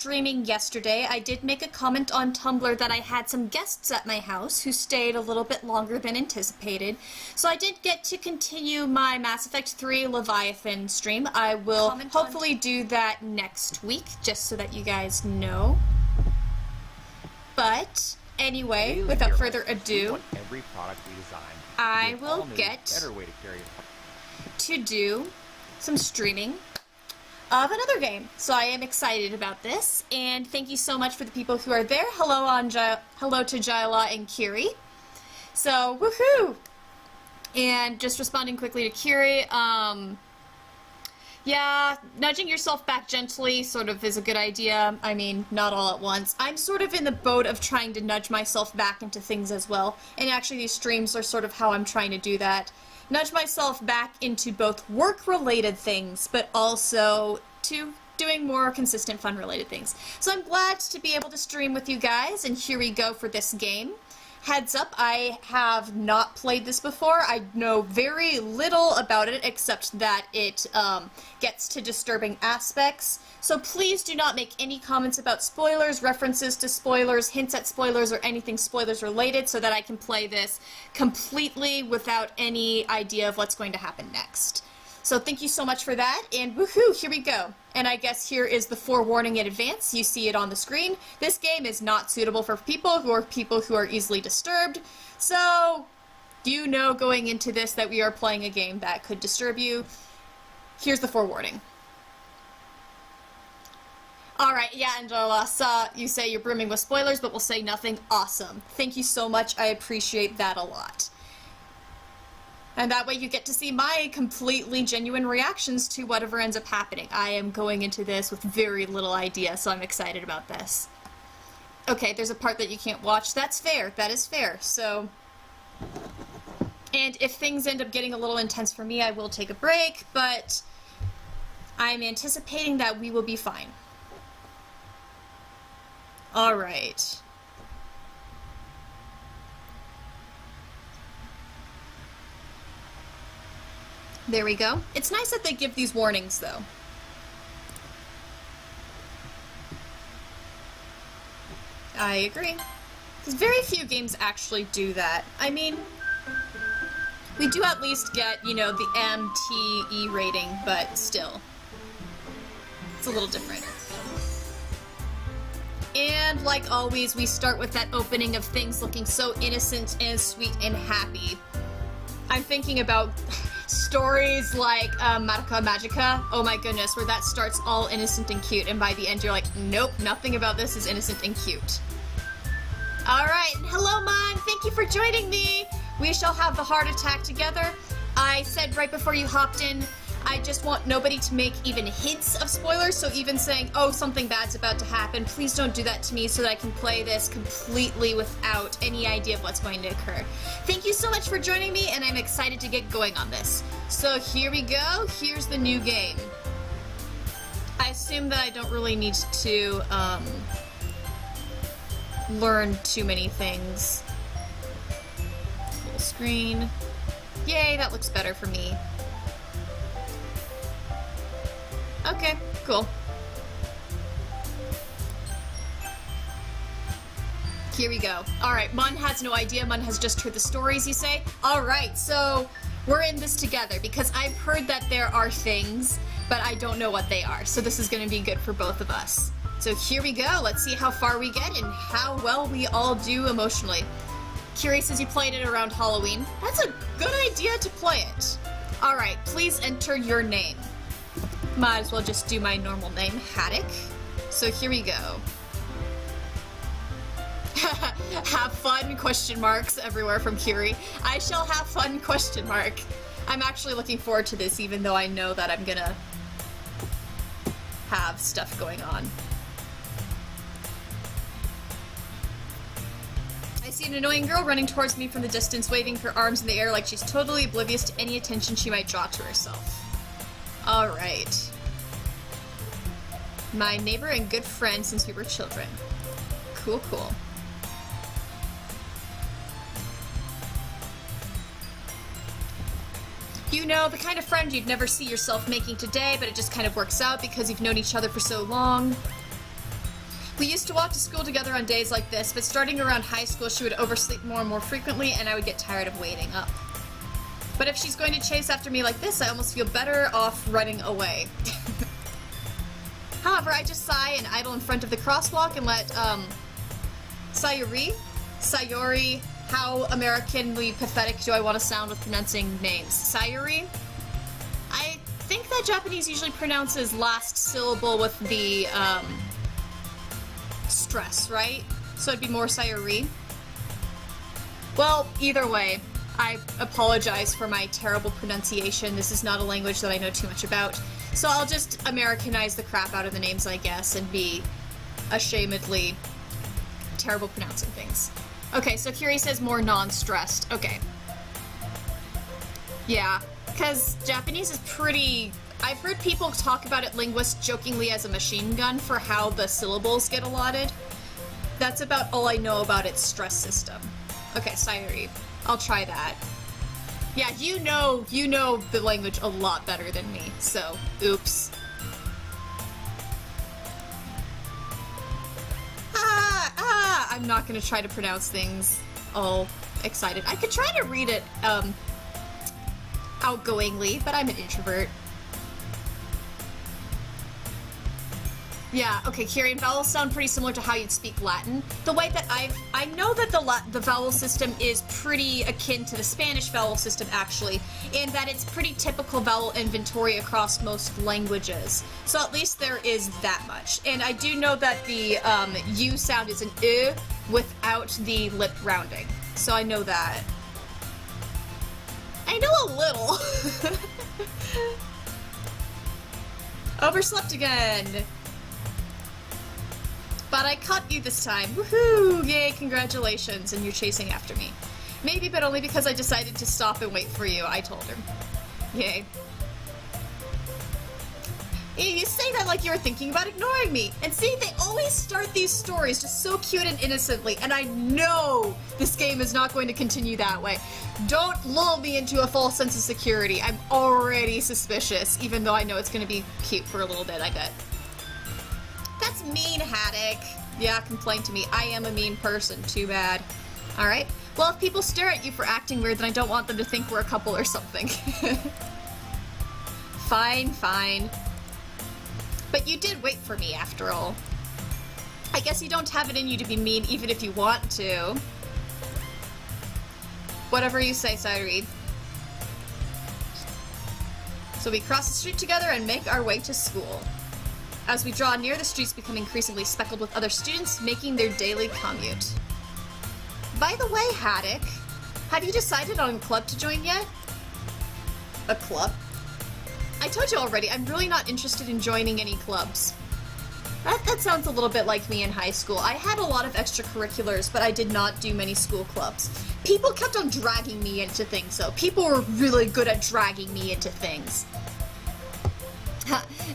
streaming yesterday, I did make a comment on Tumblr that I had some guests at my house who stayed a little bit longer than anticipated. So I did get to continue my Mass Effect 3 Leviathan stream. I will hopefully do that next week, just so that you guys know. But anyway, without further ado, I will get to do some streaming of another game. So I am excited about this, and thank you so much for the people who are there. Hello to Jyla and Kiri. So, woohoo! And just responding quickly to Kiri, yeah, nudging yourself back gently sort of is a good idea. I mean, not all at once. I'm sort of in the boat of trying to nudge myself back into things as well, and actually these streams are sort of how I'm trying to do that. Nudge myself back into both work-related things, but also to doing more consistent fun-related things. So I'm glad to be able to stream with you guys, and here we go for this game. Heads up, I have not played this before. I know very little about it, except that it gets to disturbing aspects. So please do not make any comments about spoilers, references to spoilers, hints at spoilers, or anything spoilers related, so that I can play this completely without any idea of what's going to happen next. So thank you so much for that, and woohoo, here we go. And I guess here is the forewarning in advance. You see it on the screen. This game is not suitable for people who are easily disturbed. So you know going into this that we are playing a game that could disturb you. Here's the forewarning. Alright, yeah, Angela, you say you're brimming with spoilers, but we'll say nothing. Awesome. Thank you so much. I appreciate that a lot. And that way you get to see my completely genuine reactions to whatever ends up happening. I am going into this with very little idea, so I'm excited about this. Okay, there's a part that you can't watch. That's fair. That is fair. So, and if things end up getting a little intense for me, I will take a break, but I'm anticipating that we will be fine. Alright. There we go. It's nice that they give these warnings, though. I agree. Because very few games actually do that. I mean, we do at least get, you know, the MTE rating, but still. It's a little different. And like always, we start with that opening of things looking so innocent and sweet and happy. I'm thinking about stories like Madoka Magica, oh my goodness, where that starts all innocent and cute, and by the end you're like, nope, nothing about this is innocent and cute. Alright, hello Mon, thank you for joining me! We shall have the heart attack together. I said right before you hopped in, I just want nobody to make even hints of spoilers, so even saying, oh, something bad's about to happen, please don't do that to me so that I can play this completely without any idea of what's going to occur. Thank you so much for joining me, and I'm excited to get going on this. So here we go, here's the new game. I assume that I don't really need to, learn too many things. Full screen. Yay, that looks better for me. Okay, cool. Here we go. Alright, Mun has no idea. Mun has just heard the stories, you say? Alright, so we're in this together because I've heard that there are things, but I don't know what they are. So this is going to be good for both of us. So here we go. Let's see how far we get and how well we all do emotionally. Curious as you played it around Halloween. That's a good idea to play it. Alright, please enter your name. Might as well just do my normal name, Haddock. So here we go. Have fun, question marks everywhere from Kiri. I shall have fun, question mark. I'm actually looking forward to this, even though I know that I'm gonna have stuff going on. I see an annoying girl running towards me from the distance, waving her arms in the air like she's totally oblivious to any attention she might draw to herself. Alright. My neighbor and good friend since we were children. Cool, cool. You know, the kind of friend you'd never see yourself making today, but it just kind of works out because you've known each other for so long. We used to walk to school together on days like this, but starting around high school, she would oversleep more and more frequently, and I would get tired of waiting up. But if she's going to chase after me like this, I almost feel better off running away. However, I just sigh and idle in front of the crosswalk and let, Sayori, how Americanly pathetic do I want to sound with pronouncing names? Sayori? I think that Japanese usually pronounces last syllable with the, stress, right? So it'd be more Sayori. Well, either way, I apologize for my terrible pronunciation. This is not a language that I know too much about. So I'll just Americanize the crap out of the names, I guess, and be ashamedly terrible pronouncing things. Okay, so Curie says more non-stressed. Okay. Yeah, because Japanese is pretty... I've heard people talk about it, linguists, jokingly as a machine gun for how the syllables get allotted. That's about all I know about its stress system. Okay, Sayori. I'll try that. Yeah, you know the language a lot better than me, so oops. I'm not gonna try to pronounce things all excited. I could try to read it, outgoingly, but I'm an introvert. Yeah, okay, Kieran, vowels sound pretty similar to how you'd speak Latin. The way that I know that the vowel system is pretty akin to the Spanish vowel system, actually, in that it's pretty typical vowel inventory across most languages. So at least there is that much. And I do know that the U sound is an U without the lip rounding. So I know that. I know a little. Overslept again. But I caught you this time. Woohoo! Yay, congratulations, and you're chasing after me. Maybe, but only because I decided to stop and wait for you, I told her. Yay. You say that like you were thinking about ignoring me. And see, they always start these stories just so cute and innocently, and I know this game is not going to continue that way. Don't lull me into a false sense of security. I'm already suspicious, even though I know it's going to be cute for a little bit, I bet. That's mean, Haddock. Yeah, complain to me. I am a mean person. Too bad. Alright. Well, if people stare at you for acting weird, then I don't want them to think we're a couple or something. Fine, fine. But you did wait for me, after all. I guess you don't have it in you to be mean, even if you want to. Whatever you say, Sayori. So we cross the street together and make our way to school. As we draw near, the streets become increasingly speckled with other students making their daily commute. By the way, Haddock, have you decided on a club to join yet? A club? I told you already, I'm really not interested in joining any clubs. That sounds a little bit like me in high school. I had a lot of extracurriculars, but I did not do many school clubs. People kept on dragging me into things, though. People were really good at dragging me into things.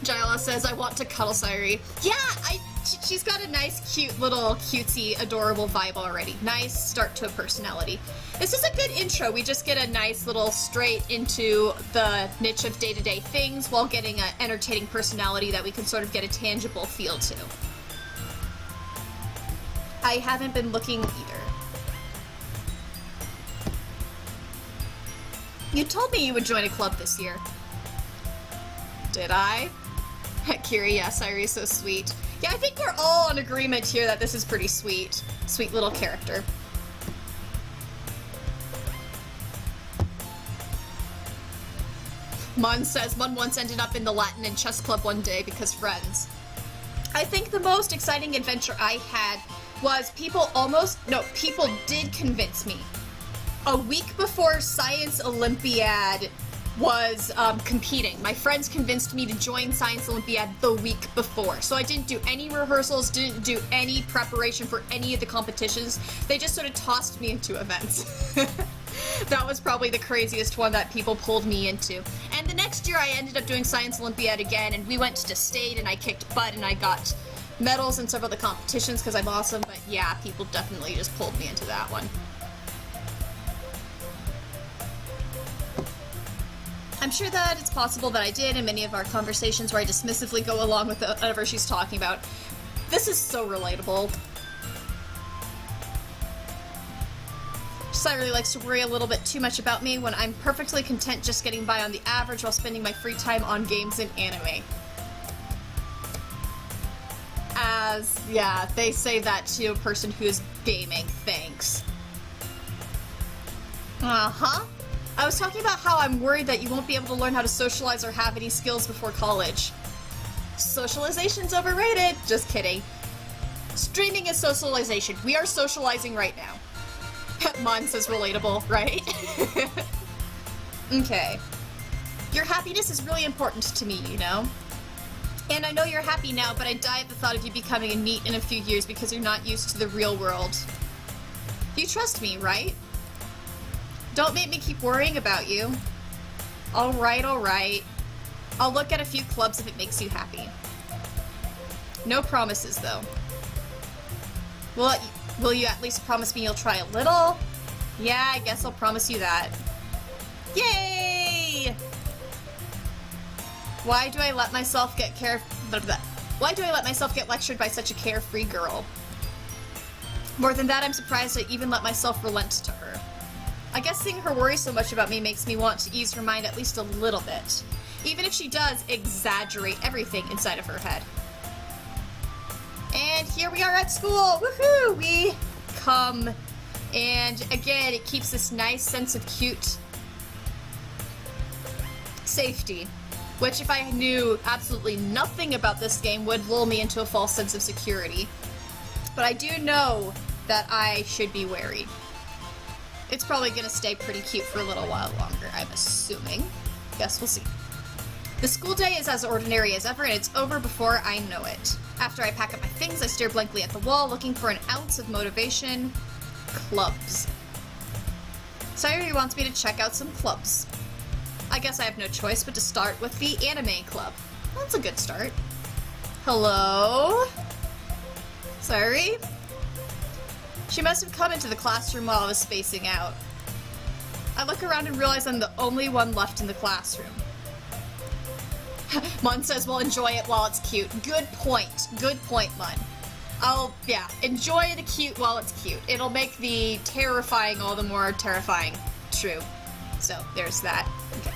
Jayla says, I want to cuddle Sayori. Yeah, she's got a nice, cute, little, cutesy, adorable vibe already. Nice start to a personality. This is a good intro. We just get a nice little straight into the niche of day-to-day things while getting an entertaining personality that we can sort of get a tangible feel to. I haven't been looking either. You told me you would join a club this year. Did I? Kiri, yes, Sayori's so sweet. Yeah, I think we're all in agreement here that this is pretty sweet. Sweet little character. Mun says, Mun once ended up in the Latin and chess club one day because friends. I think the most exciting adventure I had was people did convince me. A week before Science Olympiad was competing. My friends convinced me to join Science Olympiad the week before. So I didn't do any rehearsals, didn't do any preparation for any of the competitions. They just sort of tossed me into events. That was probably the craziest one that people pulled me into. And the next year I ended up doing Science Olympiad again, and we went to state and I kicked butt and I got medals in several of the competitions because I'm awesome. But yeah, people definitely just pulled me into that one. I'm sure that it's possible that I did in many of our conversations where I dismissively go along with whatever she's talking about. This is so relatable. Sayuri likes to worry a little bit too much about me when I'm perfectly content just getting by on the average while spending my free time on games and anime. Yeah, they say that to a person who is gaming. Thanks. Uh-huh. I was talking about how I'm worried that you won't be able to learn how to socialize or have any skills before college. Socialization's overrated. Just kidding. Streaming is socialization. We are socializing right now. Mon says relatable, right? Okay. Your happiness is really important to me, you know? And I know you're happy now, but I die at the thought of you becoming a NEET in a few years because you're not used to the real world. You trust me, right? Don't make me keep worrying about you. Alright, alright. I'll look at a few clubs if it makes you happy. No promises, though. Will you at least promise me you'll try a little? Yeah, I guess I'll promise you that. Yay! Why do I let myself get lectured by such a carefree girl? More than that, I'm surprised I even let myself relent to her. I guess seeing her worry so much about me makes me want to ease her mind at least a little bit. Even if she does exaggerate everything inside of her head. And here we are at school! Woohoo! We come. And again, it keeps this nice sense of cute safety. Which, if I knew absolutely nothing about this game, would lull me into a false sense of security. But I do know that I should be wary. It's probably gonna stay pretty cute for a little while longer, I'm assuming. Guess we'll see. The school day is as ordinary as ever, and it's over before I know it. After I pack up my things, I stare blankly at the wall, looking for an ounce of motivation. Clubs. Sayuri wants me to check out some clubs. I guess I have no choice but to start with the anime club. That's a good start. Hello? Sayuri? She must have come into the classroom while I was spacing out. I look around and realize I'm the only one left in the classroom. Mun says, well, enjoy it while it's cute. Good point. Good point, Mun. Yeah, enjoy the cute while it's cute. It'll make the terrifying all the more terrifying. True. So, there's that. Okay.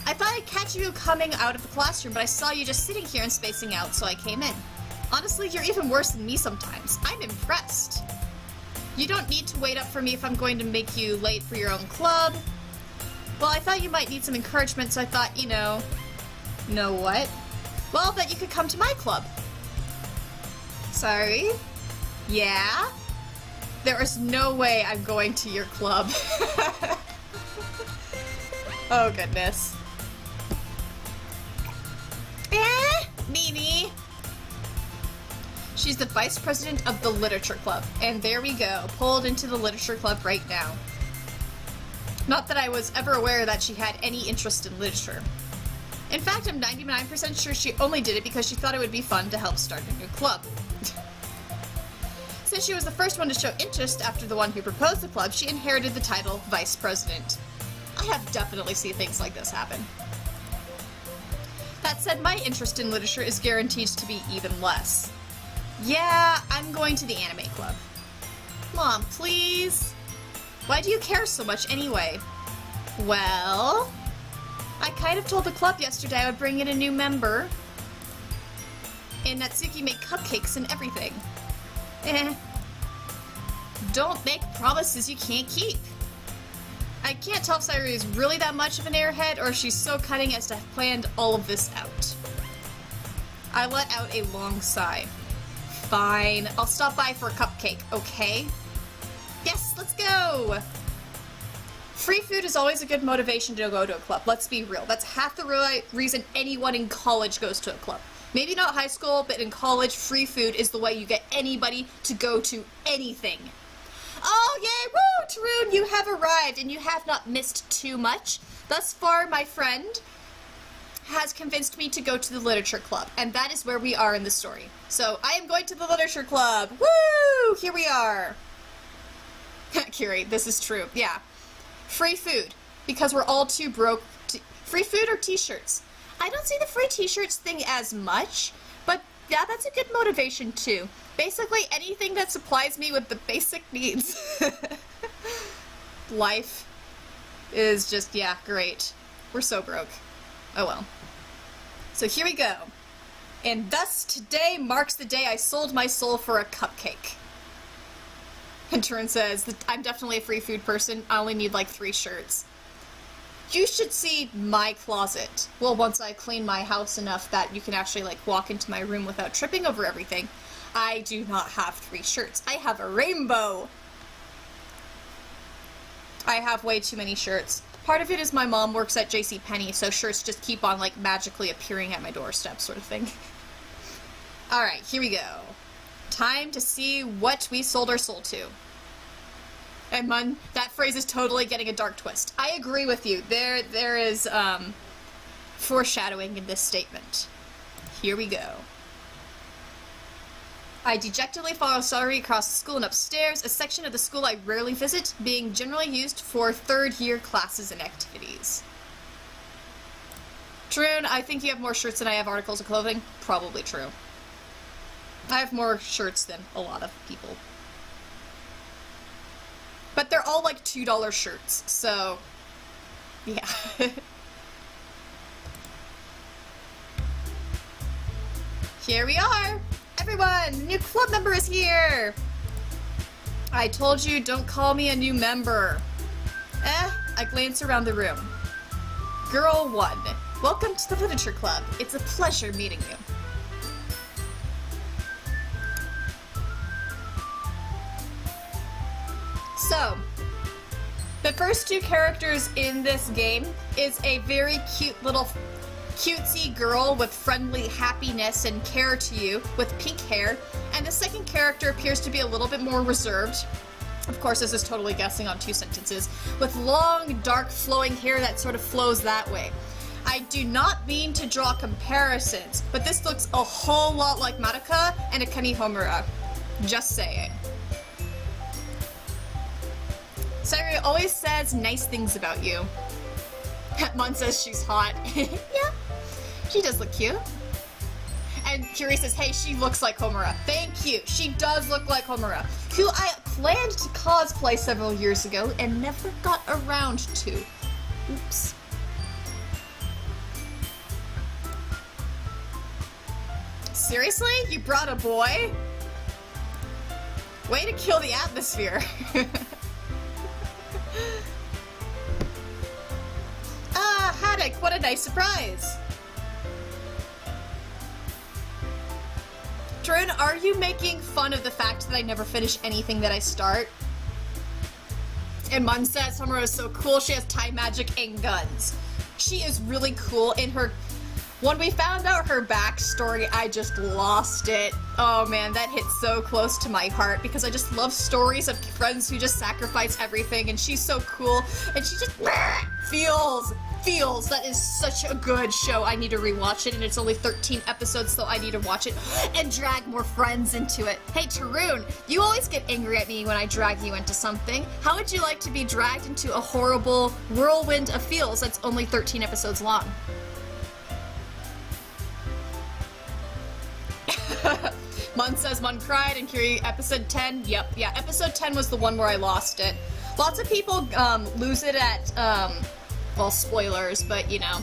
I thought I'd catch you coming out of the classroom, but I saw you just sitting here and spacing out, so I came in. Honestly, you're even worse than me sometimes. I'm impressed. You don't need to wait up for me if I'm going to make you late for your own club. Well, I thought you might need some encouragement, so I thought, you know what? Well, I'll bet you could come to my club. Sorry? Yeah? There is no way I'm going to your club. Oh, goodness. Mimi. She's the vice president of the Literature Club. And there we go, pulled into the Literature Club right now. Not that I was ever aware that she had any interest in literature. In fact, I'm 99% sure she only did it because she thought it would be fun to help start a new club. Since she was the first one to show interest after the one who proposed the club, she inherited the title Vice President. I have definitely seen things like this happen. That said, my interest in literature is guaranteed to be even less. Yeah, I'm going to the anime club. Mom, please? Why do you care so much anyway? Well, I kind of told the club yesterday I would bring in a new member. And Natsuki made cupcakes and everything. Don't make promises you can't keep. I can't tell if Sayuri is really that much of an airhead or if she's so cunning as to have planned all of this out. I let out a long sigh. Fine, I'll stop by for a cupcake, okay? Yes, let's go! Free food is always a good motivation to go to a club, let's be real. That's half the reason anyone in college goes to a club. Maybe not high school, but in college, free food is the way you get anybody to go to anything. Oh, yay! Woo! Tarun, you have arrived, and you have not missed too much. Thus far, my friend has convinced me to go to the Literature Club, and that is where we are in the story. So, I am going to the Literature Club! Woo! Here we are! Kiri, this is true. Yeah. Free food, because we're all too broke to... Free food or t-shirts? I don't see the free t-shirts thing as much, but Yeah, that's a good motivation too. Basically, anything that supplies me with the basic needs. Life is just, yeah, great. We're so broke. Oh well. So here we go. And thus today marks the day I sold my soul for a cupcake. And Turin says, I'm definitely a free food person. I only need like 3 shirts. You should see my closet. Well, once I clean my house enough that you can actually like walk into my room without tripping over everything. I do not have 3 shirts. I have a rainbow. I have way too many shirts. Part of it is my mom works at JCPenney, so shirts just keep on like magically appearing at my doorstep sort of thing. Alright, here we go. Time to see what we sold our soul to. And Mun, that phrase is totally getting a dark twist. I agree with you. There is foreshadowing in this statement. Here we go. I dejectedly follow Celery across the school and upstairs, a section of the school I rarely visit, being generally used for 3rd-year classes and activities. Tarun, I think you have more shirts than I have articles of clothing. Probably true. I have more shirts than a lot of people. But they're all like $2 shirts, so yeah. Here we are! Everyone! The new club member is here! I told you, don't call me a new member. I glance around the room. Girl 1, welcome to the Literature Club. It's a pleasure meeting you. So, the first 2 characters in this game is a very cute little cutesy girl with friendly happiness and care to you with pink hair, and the second character appears to be a little bit more reserved. Of course, this is totally guessing on 2 sentences, with long, dark, flowing hair that sort of flows that way. I do not mean to draw comparisons, but this looks a whole lot like Madoka and Akane Homura. Just saying. Sayuri always says nice things about you. Mon says she's hot. Yeah, she does look cute. And Curie says, hey, she looks like Homura. Thank you. She does look like Homura, who I planned to cosplay several years ago and never got around to. Oops. Seriously? You brought a boy? Way to kill the atmosphere. Haddock, what a nice surprise! Trin, are you making fun of the fact that I never finish anything that I start? And Mun says Homura is so cool, she has time magic and guns. She is really cool in her... When we found out her backstory, I just lost it. Oh man, that hit so close to my heart because I just love stories of friends who just sacrifice everything, and she's so cool, and she just feels. That is such a good show. I need to rewatch it, and it's only 13 episodes, so I need to watch it and drag more friends into it. Hey, Tarun, you always get angry at me when I drag you into something. How would you like to be dragged into a horrible whirlwind of feels that's only 13 episodes long? Mun says Mun cried, and Curie, episode 10, yep, yeah, episode 10 was the one where I lost it. Lots of people lose it at, well, spoilers, but you know,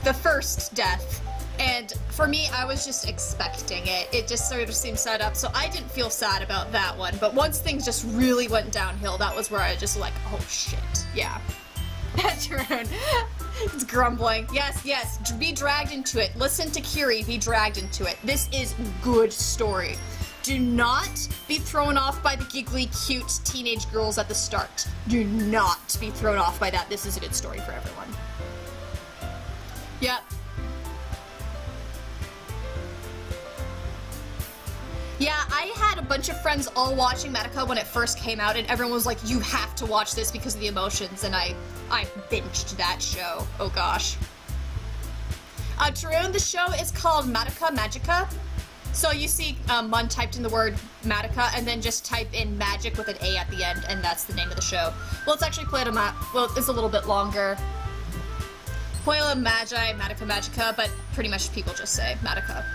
the first death. And for me, I was just expecting it. It just sort of seemed set up, so I didn't feel sad about that one. But once things just really went downhill, that was where I just like, oh shit, yeah. Turn. It's grumbling. Yes, yes, be dragged into it. Listen to Curie, be dragged into it. This is good story. Do not be thrown off by the giggly, cute teenage girls at the start. Do not be thrown off by that. This is a good story for everyone. Yep. Yeah, I had a bunch of friends all watching Madoka when it first came out, and everyone was like, you have to watch this because of the emotions, and I binged that show. Oh gosh. Tarun, the show is called Madoka Magica. So you see Mun typed in the word Madoka, and then just type in magic with an A at the end, and that's the name of the show. Well, it's actually well, it's a little bit longer. Puella Magi, Madoka Magica, but pretty much people just say Madoka.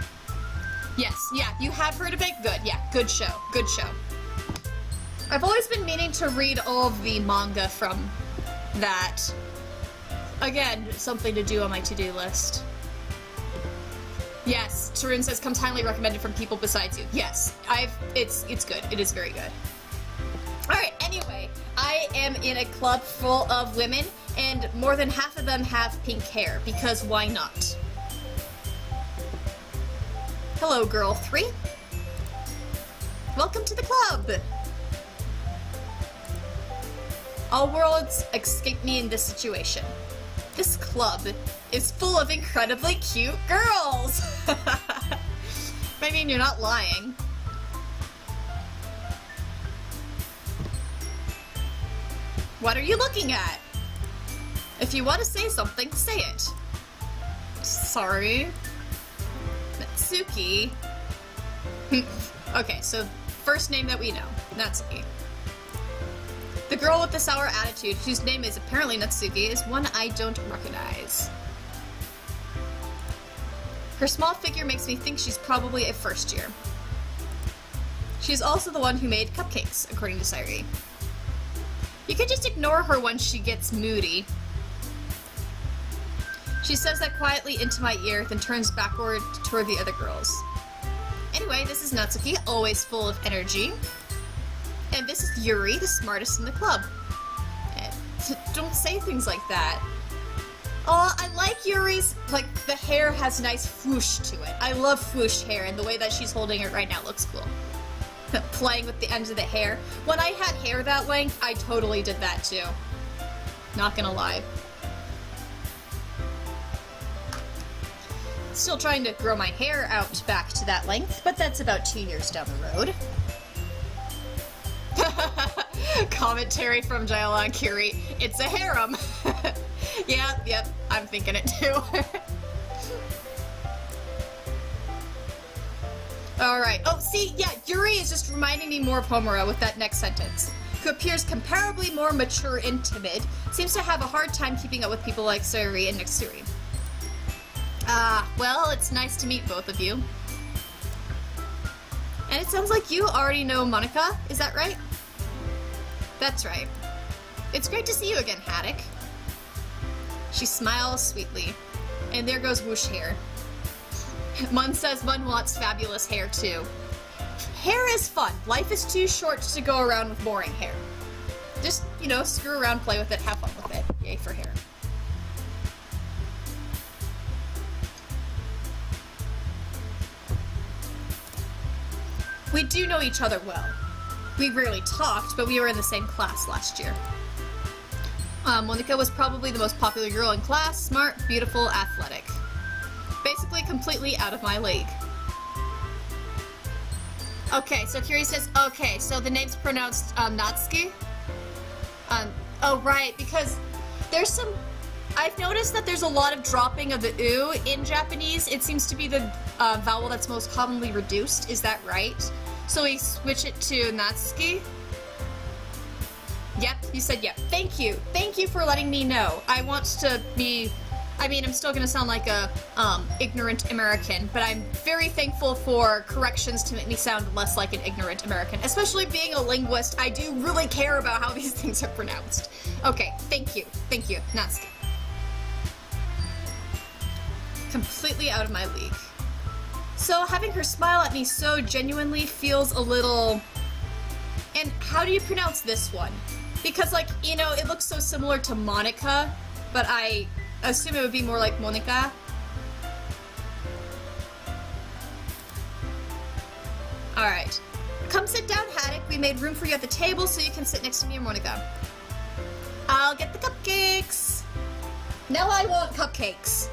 Yes, yeah, you have heard of it? Good, yeah, good show, good show. I've always been meaning to read all of the manga from that. Again, something to do on my to-do list. Yes, Tarun says, comes highly recommended from people besides you. Yes, it's good. It is very good. Alright, anyway, I am in a club full of women, and more than half of them have pink hair, because why not? Hello, girl 3. Welcome to the club! All worlds escape me in this situation. This club is full of incredibly cute girls! I mean, you're not lying. What are you looking at? If you want to say something, say it. Sorry. Natsuki. Okay, so first name that we know, Natsuki. The girl with the sour attitude, whose name is apparently Natsuki, is one I don't recognize. Her small figure makes me think she's probably a first year. She's also the one who made cupcakes, according to Sairi. You can just ignore her once she gets moody. She says that quietly into my ear, then turns backward toward the other girls. Anyway, this is Natsuki, always full of energy. And this is Yuri, the smartest in the club. Don't say things like that. Oh, I like Yuri's, like, the hair has nice whoosh to it. I love whoosh hair, and the way that she's holding it right now looks cool. Playing with the ends of the hair. When I had hair that length, I totally did that too. Not gonna lie. Still trying to grow my hair out back to that length, but that's about 2 years down the road. Commentary from Jaila and Kiri. It's a harem. Yep, I'm thinking it too. Alright. Oh, see, yeah, Yuri is just reminding me more of Homura with that next sentence. Who appears comparably more mature and timid, seems to have a hard time keeping up with people like Sayuri and Nexuri. Well, it's nice to meet both of you. And it sounds like you already know Monica, is that right? That's right. It's great to see you again, Haddock. She smiles sweetly. And there goes whoosh hair. Mun says Mun wants fabulous hair too. Hair is fun. Life is too short to go around with boring hair. Just, you know, screw around, play with it, have fun with it. Yay for hair. We do know each other well. We rarely talked, but we were in the same class last year. Monica was probably the most popular girl in class, smart, beautiful, athletic. Basically completely out of my league. Okay, so Kiri says, okay, so the name's pronounced Natsuki? Oh right, because there's some... I've noticed that there's a lot of dropping of the U in Japanese. It seems to be the vowel that's most commonly reduced, is that right? So we switch it to Natsuki? Yep, you said yep. Thank you. Thank you for letting me know. I want to be... I mean, I'm still gonna sound like a ignorant American, but I'm very thankful for corrections to make me sound less like an ignorant American. Especially being a linguist, I do really care about how these things are pronounced. Okay, thank you. Thank you, Natsuki. Completely out of my league. So having her smile at me so genuinely feels a little... And how do you pronounce this one? Because, like, you know, it looks so similar to Monica, but I assume it would be more like Monica. Alright. Come sit down, Haddock. We made room for you at the table so you can sit next to me and Monica. I'll get the cupcakes. Now I want cupcakes.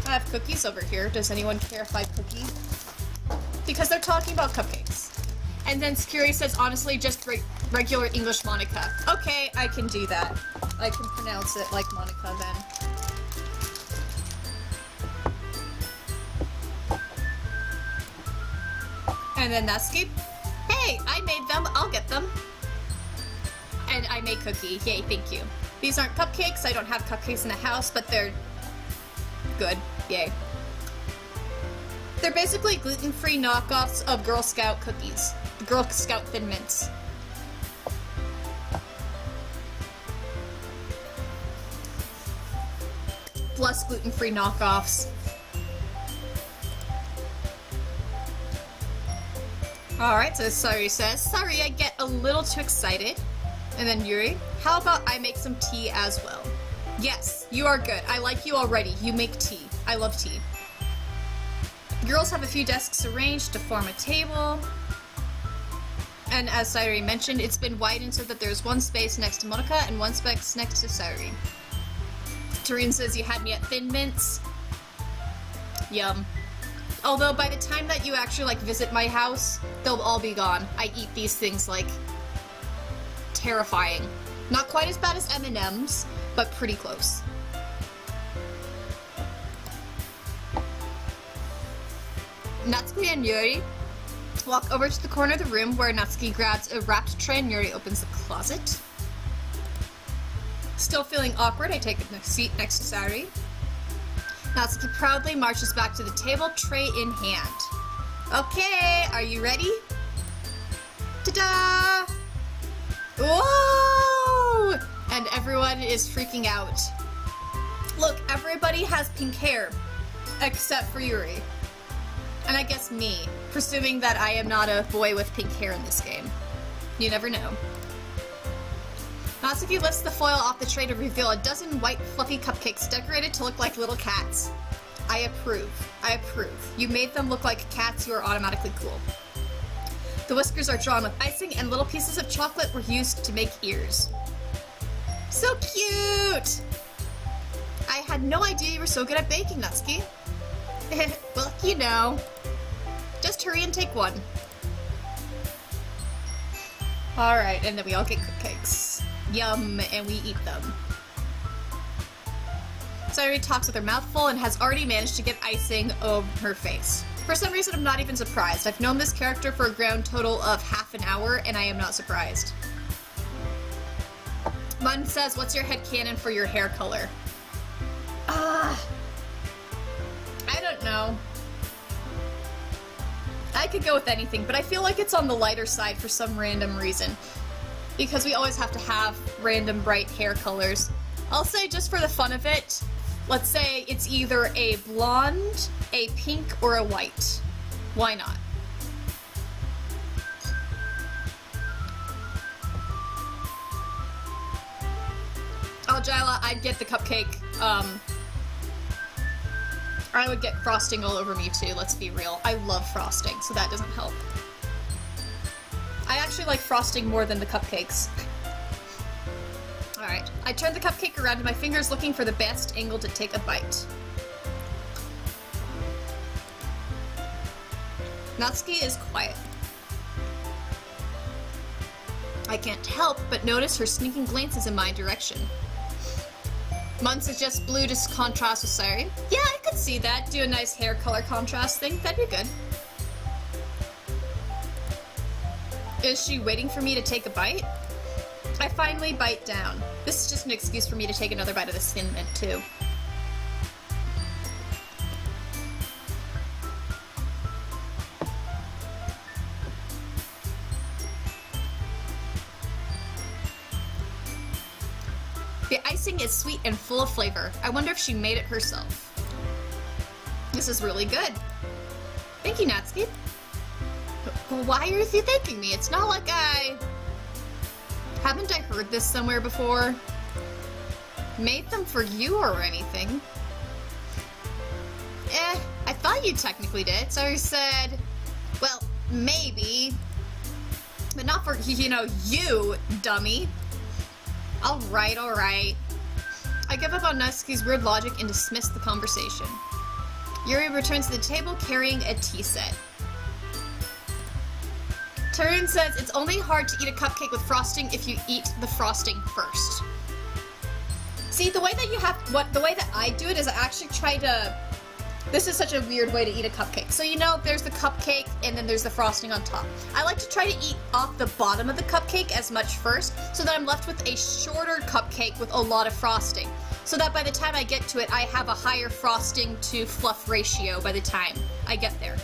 I have cookies over here. Does anyone care if I cookie? Because they're talking about cupcakes. And then Security says, honestly, just regular English Monica. Okay, I can do that. I can pronounce it like Monica then. And then Natsuki. Hey, I made them. I'll get them. And I made cookie. Yay, thank you. These aren't cupcakes. I don't have cupcakes in the house, but they're good. Yay. They're basically gluten-free knockoffs of Girl Scout cookies. Girl Scout Thin Mints. Plus gluten-free knockoffs. Alright, so Sari says, sorry, I get a little too excited. And then Yuri, how about I make some tea as well? Yes, you are good. I like you already. You make tea. I love tea. Girls have a few desks arranged to form a table. And as Sayuri mentioned, it's been widened so that there's one space next to Monica and one space next to Sayuri. Tareen says you had me at Thin Mints. Yum. Although by the time that you actually like visit my house, they'll all be gone. I eat these things like terrifying. Not quite as bad as M&M's, but pretty close. Natsuki and Yuri walk over to the corner of the room where Natsuki grabs a wrapped tray and Yuri opens the closet. Still feeling awkward, I take a seat next to Sayuri. Natsuki proudly marches back to the table, tray in hand. Okay, are you ready? Ta-da! Whoa! And everyone is freaking out. Look, everybody has pink hair, except for Yuri. And I guess me, presuming that I am not a boy with pink hair in this game. You never know. Natsuki lifts the foil off the tray to reveal a dozen white, fluffy cupcakes decorated to look like little cats. I approve. I approve. You made them look like cats who are automatically cool. The whiskers are drawn with icing, and little pieces of chocolate were used to make ears. So cute! I had no idea you were so good at baking, Natsuki. Well, you know. Just hurry and take one. Alright, and then we all get cupcakes. Yum, and we eat them. Sayuri talks with her mouth full and has already managed to get icing over her face. For some reason, I'm not even surprised. I've known this character for a grand total of half an hour, and I am not surprised. Mun says, what's your headcanon for your hair color? I don't know. I could go with anything, but I feel like it's on the lighter side for some random reason. Because we always have to have random bright hair colors. I'll say, just for the fun of it, let's say it's either a blonde, a pink, or a white. Why not? Oh, Jyla, I'd get the cupcake, I would get frosting all over me too, let's be real. I love frosting, so that doesn't help. I actually like frosting more than the cupcakes. Alright, I turn the cupcake around to my fingers looking for the best angle to take a bite. Natsuki is quiet. I can't help but notice her sneaking glances in my direction. Mun suggests blue to contrast with Sayuri. Yeah, I could see that. Do a nice hair color contrast thing. That'd be good. Is she waiting for me to take a bite? I finally bite down. This is just an excuse for me to take another bite of this Thin Mint, too. The icing is sweet and full of flavor. I wonder if she made it herself. This is really good. Thank you, Natsuki. Why are you thanking me? It's not like I... Haven't I heard this somewhere before? Made them for you or anything? I thought you technically did. So I said, well, maybe. But not for, you know, you, dummy. Alright, alright. I give up on Natsuki's weird logic and dismiss the conversation. Yuri returns to the table carrying a tea set. Tarun says it's only hard to eat a cupcake with frosting if you eat the frosting first. See, the way that I do it is I actually try to... This is such a weird way to eat a cupcake. So you know, there's the cupcake and then there's the frosting on top. I like to try to eat off the bottom of the cupcake as much first, so that I'm left with a shorter cupcake with a lot of frosting. so that by the time I get to it, I have a higher frosting to fluff ratio by the time I get there.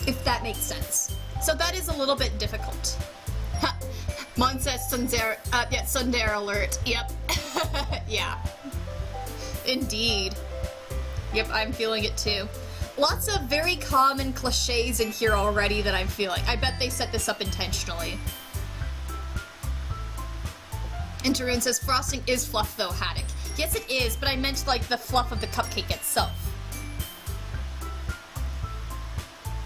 If that makes sense. So that is a little bit difficult. Mon says Sundare alert. Yep. Yeah. Indeed. Yep, I'm feeling it too. Lots of very common cliches in here already that I'm feeling. I bet they set this up intentionally. And Tarun says, frosting is fluff though, Haddock. Yes, it is, but I meant like the fluff of the cupcake itself.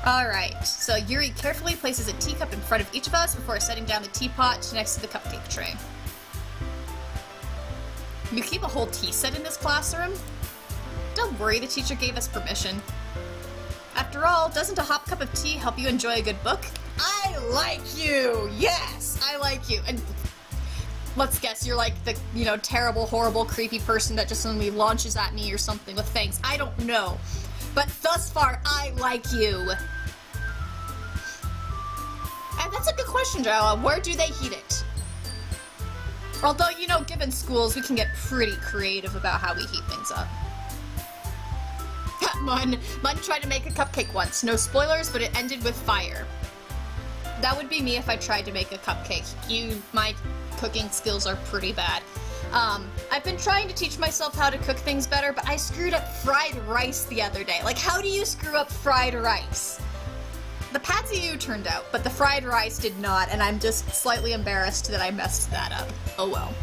Alright, so Yuri carefully places a teacup in front of each of us before setting down the teapot next to the cupcake tray. You keep a whole tea set in this classroom? Don't worry, the teacher gave us permission. After all, doesn't a hot cup of tea help you enjoy a good book? I like you! Yes, I like you. And let's guess, you're like the, you know, terrible, horrible, creepy person that just suddenly launches at me or something with fangs. I don't know. But thus far, I like you. And that's a good question, Jala. Where do they heat it? Although, you know, given schools, we can get pretty creative about how we heat things up. Mun tried to make a cupcake once. No spoilers, but it ended with fire. That would be me if I tried to make a cupcake. My cooking skills are pretty bad. I've been trying to teach myself how to cook things better, but I screwed up fried rice the other day. Like, how do you screw up fried rice? The pad see ew turned out, but the fried rice did not, and I'm just slightly embarrassed that I messed that up. Oh well.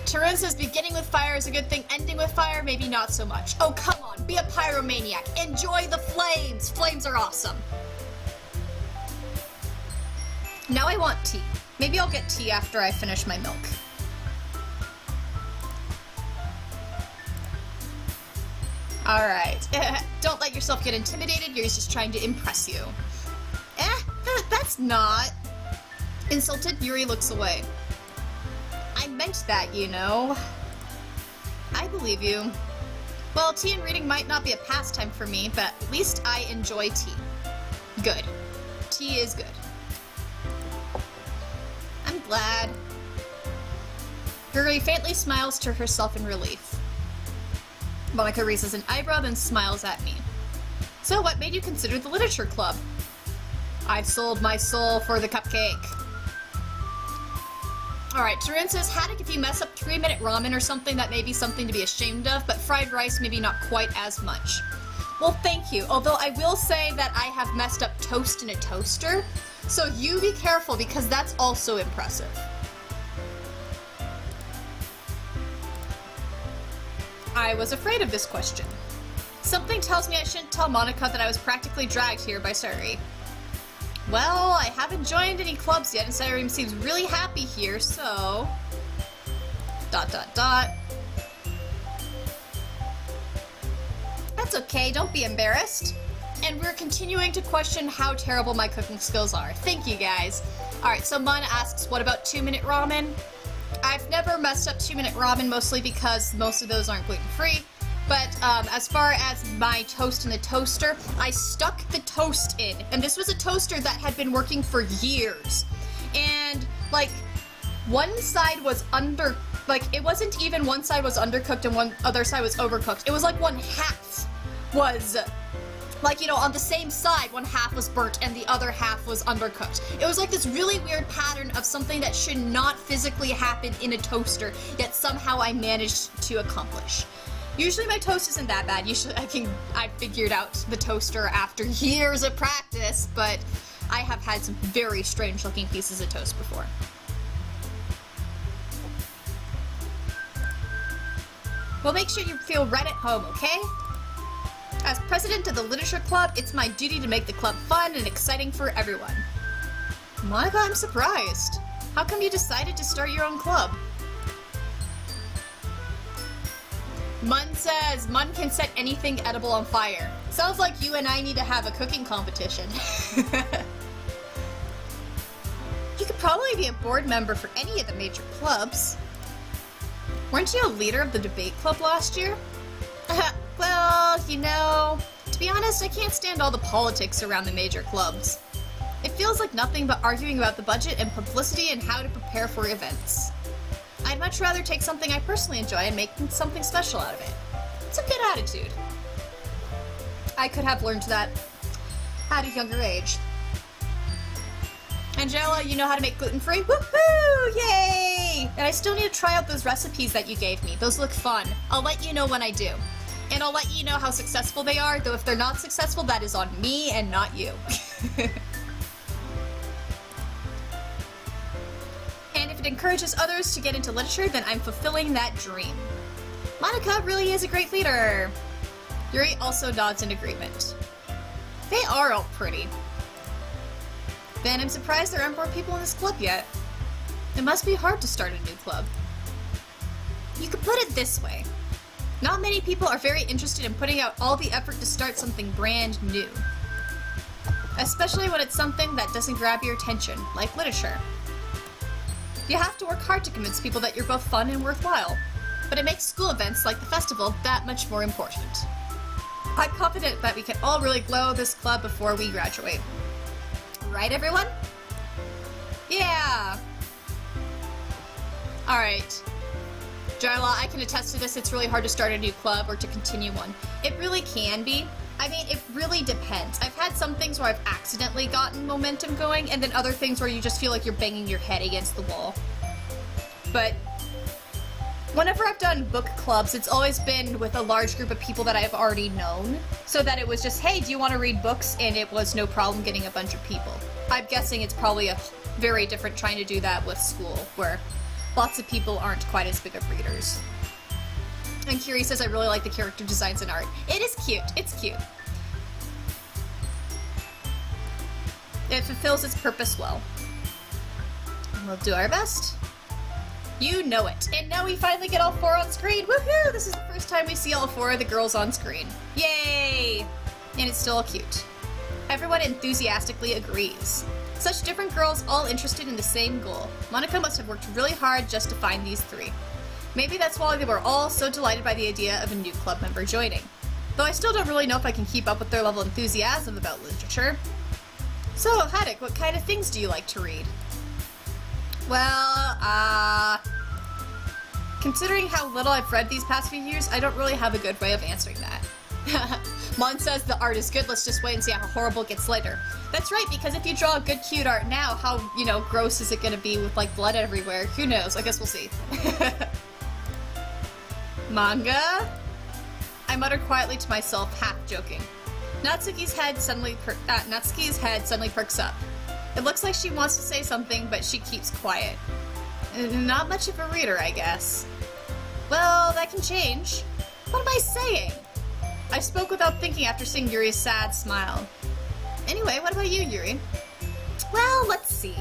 Tarun says beginning with fire is a good thing, ending with fire, maybe not so much. Oh, come on, be a pyromaniac. Enjoy the flames. Flames are awesome. Now I want tea. Maybe I'll get tea after I finish my milk. Alright. Don't let yourself get intimidated. Yuri's just trying to impress you. That's not. Insulted, Yuri looks away. I meant that, you know. I believe you. Well, tea and reading might not be a pastime for me, but at least I enjoy tea. Good. Tea is good. I'm glad. Yuri faintly smiles to herself in relief. Monica raises an eyebrow and smiles at me. So what made you consider the literature club? I've sold my soul for the cupcake. Alright, Tarun says, Haddock, if you mess up 3-minute ramen or something, that may be something to be ashamed of, but fried rice maybe not quite as much. Well, thank you. Although I will say that I have messed up toast in a toaster, so you be careful because that's also impressive. I was afraid of this question. Something tells me I shouldn't tell Monica that I was practically dragged here by Sayuri. Well, I haven't joined any clubs yet, and Sayuri seems really happy here, so... ... That's okay, don't be embarrassed. And we're continuing to question how terrible my cooking skills are. Thank you, guys. Alright, so Mana asks, what about 2-minute ramen? I've never messed up 2-minute ramen, mostly because most of those aren't gluten-free. But as far as my toast in the toaster, I stuck the toast in. And this was a toaster that had been working for years. And, like, one side was it wasn't even one side was undercooked and one other side was overcooked. It was like one half was, like, you know, on the same side, one half was burnt and the other half was undercooked. It was like this really weird pattern of something that should not physically happen in a toaster, yet somehow I managed to accomplish. Usually my toast isn't that bad. Usually I figured out the toaster after years of practice, but I have had some very strange looking pieces of toast before. Well, make sure you feel right at home, okay? As president of the literature club, it's my duty to make the club fun and exciting for everyone. Monica, I'm surprised. How come you decided to start your own club? Mun says, Mun can set anything edible on fire. Sounds like you and I need to have a cooking competition. You could probably be a board member for any of the major clubs. Weren't you a leader of the debate club last year? Well, you know, to be honest, I can't stand all the politics around the major clubs. It feels like nothing but arguing about the budget and publicity and how to prepare for events. I'd much rather take something I personally enjoy and make something special out of it. It's a good attitude. I could have learned that at a younger age. Angela, you know how to make gluten-free? Woohoo! Yay! And I still need to try out those recipes that you gave me. Those look fun. I'll let you know when I do. And I'll let you know how successful they are, though if they're not successful, that is on me and not you. And if it encourages others to get into literature, then I'm fulfilling that dream. Monica really is a great leader. Yuri also nods in agreement. They are all pretty. Then I'm surprised there aren't more people in this club yet. It must be hard to start a new club. You could put it this way. Not many people are very interested in putting out all the effort to start something brand new. Especially when it's something that doesn't grab your attention, like literature. You have to work hard to convince people that you're both fun and worthwhile, but it makes school events like the festival that much more important. I'm confident that we can all really glow this club before we graduate. Right, everyone? Yeah! Alright. Jarla, I can attest to this, it's really hard to start a new club or to continue one. It really can be. I mean, it really depends. I've had some things where I've accidentally gotten momentum going, and then other things where you just feel like you're banging your head against the wall. But whenever I've done book clubs, it's always been with a large group of people that I've already known, so that it was just, hey, do you want to read books? And it was no problem getting a bunch of people. I'm guessing it's probably a very different trying to do that with school, where lots of people aren't quite as big of readers. And Curie says, I really like the character designs and art. It is cute. It's cute. It fulfills its purpose well. And we'll do our best. You know it. And now we finally get all four on screen. Woohoo! This is the first time we see all four of the girls on screen. Yay! And it's still cute. Everyone enthusiastically agrees. Such different girls all interested in the same goal. Monica must have worked really hard just to find these three. Maybe that's why they were all so delighted by the idea of a new club member joining. Though I still don't really know if I can keep up with their level of enthusiasm about literature. So, Haddock, what kind of things do you like to read? Well, considering how little I've read these past few years, I don't really have a good way of answering that. Mon says the art is good, let's just wait and see how horrible it gets later. That's right, because if you draw good, cute art now, how, gross is it gonna be with, blood everywhere? Who knows? I guess we'll see. Manga? I muttered quietly to myself, half joking. Natsuki's head suddenly perks up. It looks like she wants to say something, but she keeps quiet. Not much of a reader, I guess. Well, that can change. What am I saying? I spoke without thinking after seeing Yuri's sad smile. Anyway, what about you, Yuri? Well, let's see.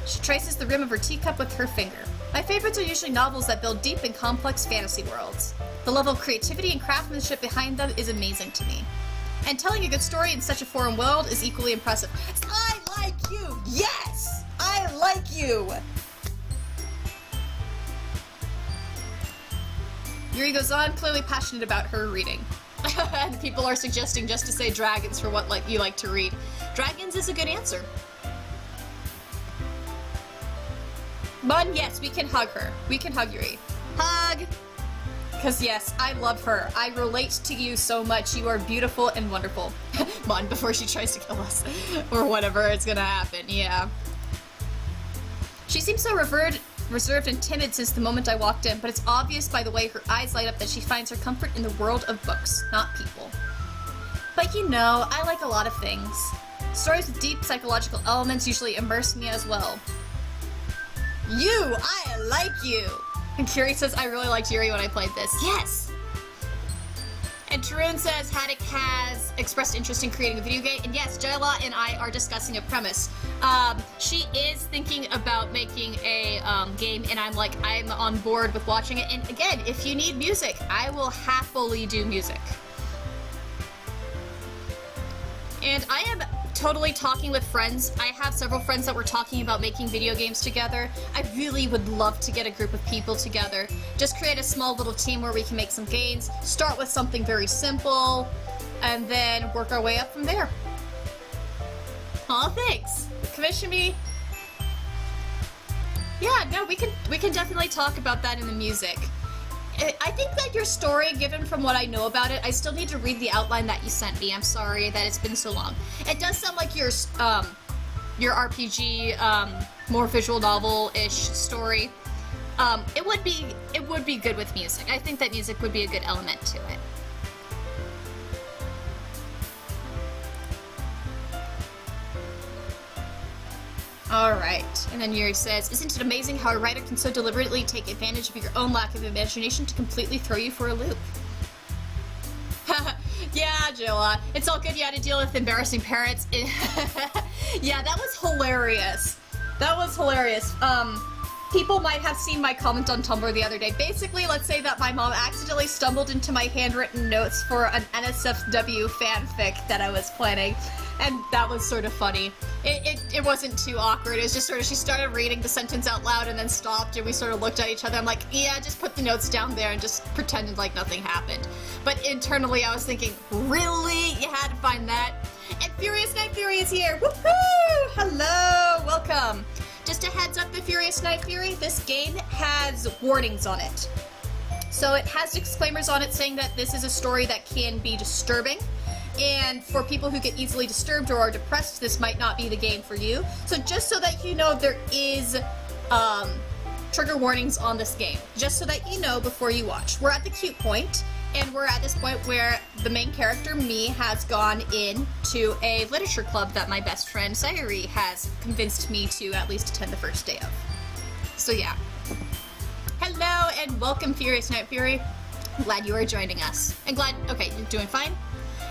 She traces the rim of her teacup with her finger. My favorites are usually novels that build deep and complex fantasy worlds. The level of creativity and craftsmanship behind them is amazing to me. And telling a good story in such a foreign world is equally impressive. I like you! Yes! I like you! Yuri goes on, clearly passionate about her reading. And people are suggesting just to say dragons for what you like to read. Dragons is a good answer. Mon, yes, we can hug her. We can hug Yuri. Hug! Because yes, I love her. I relate to you so much. You are beautiful and wonderful. Mon, before she tries to kill us. Or whatever it's gonna happen, yeah. She seems so reserved and timid since the moment I walked in, but it's obvious by the way her eyes light up that she finds her comfort in the world of books, not people. But I like a lot of things. Stories with deep psychological elements usually immerse me as well. I like you! And Kiri says, I really liked Yuri when I played this. Yes! And Tarun says, Haddock has expressed interest in creating a video game. And yes, Jayla and I are discussing a premise. She is thinking about making a game, and I'm on board with watching it. And again, if you need music, I will happily do music. And I am totally talking with friends. I have several friends that were talking about making video games together. I really would love to get a group of people together. Just create a small little team where we can make some games, start with something very simple, and then work our way up from there. Aw, thanks. Commission me. Yeah, no, we can definitely talk about that in the music. I think that your story, given from what I know about it, I still need to read the outline that you sent me. I'm sorry that it's been so long. It does sound like your RPG, more visual novel-ish story. It would be good with music. I think that music would be a good element to it. Alright, and then Yuri says, isn't it amazing how a writer can so deliberately take advantage of your own lack of imagination to completely throw you for a loop? Yeah, Joa, it's all good you had to deal with embarrassing parents. Yeah, that was hilarious. That was hilarious. People might have seen my comment on Tumblr the other day. Basically, let's say that my mom accidentally stumbled into my handwritten notes for an NSFW fanfic that I was planning, and that was sort of funny. It wasn't too awkward. It was just sort of, she started reading the sentence out loud and then stopped, and we sort of looked at each other. I'm like, yeah, just put the notes down there and just pretended like nothing happened. But internally, I was thinking, really? You had to find that? And Furious Night Fury is here! Woohoo! Hello! Welcome! Just a heads up, the Furious Night Fury, this game has warnings on it. So it has disclaimers on it saying that this is a story that can be disturbing, and for people who get easily disturbed or are depressed, this might not be the game for you. So just so that you know, there is trigger warnings on this game, just so that you know before you watch. We're at the cute point, and we're at this point where the main character, me, has gone into a literature club that my best friend, Sayuri, has convinced me to at least attend the first day of. So yeah. Hello, and welcome, Furious Night Fury. Glad you are joining us. And glad, okay, you're doing fine?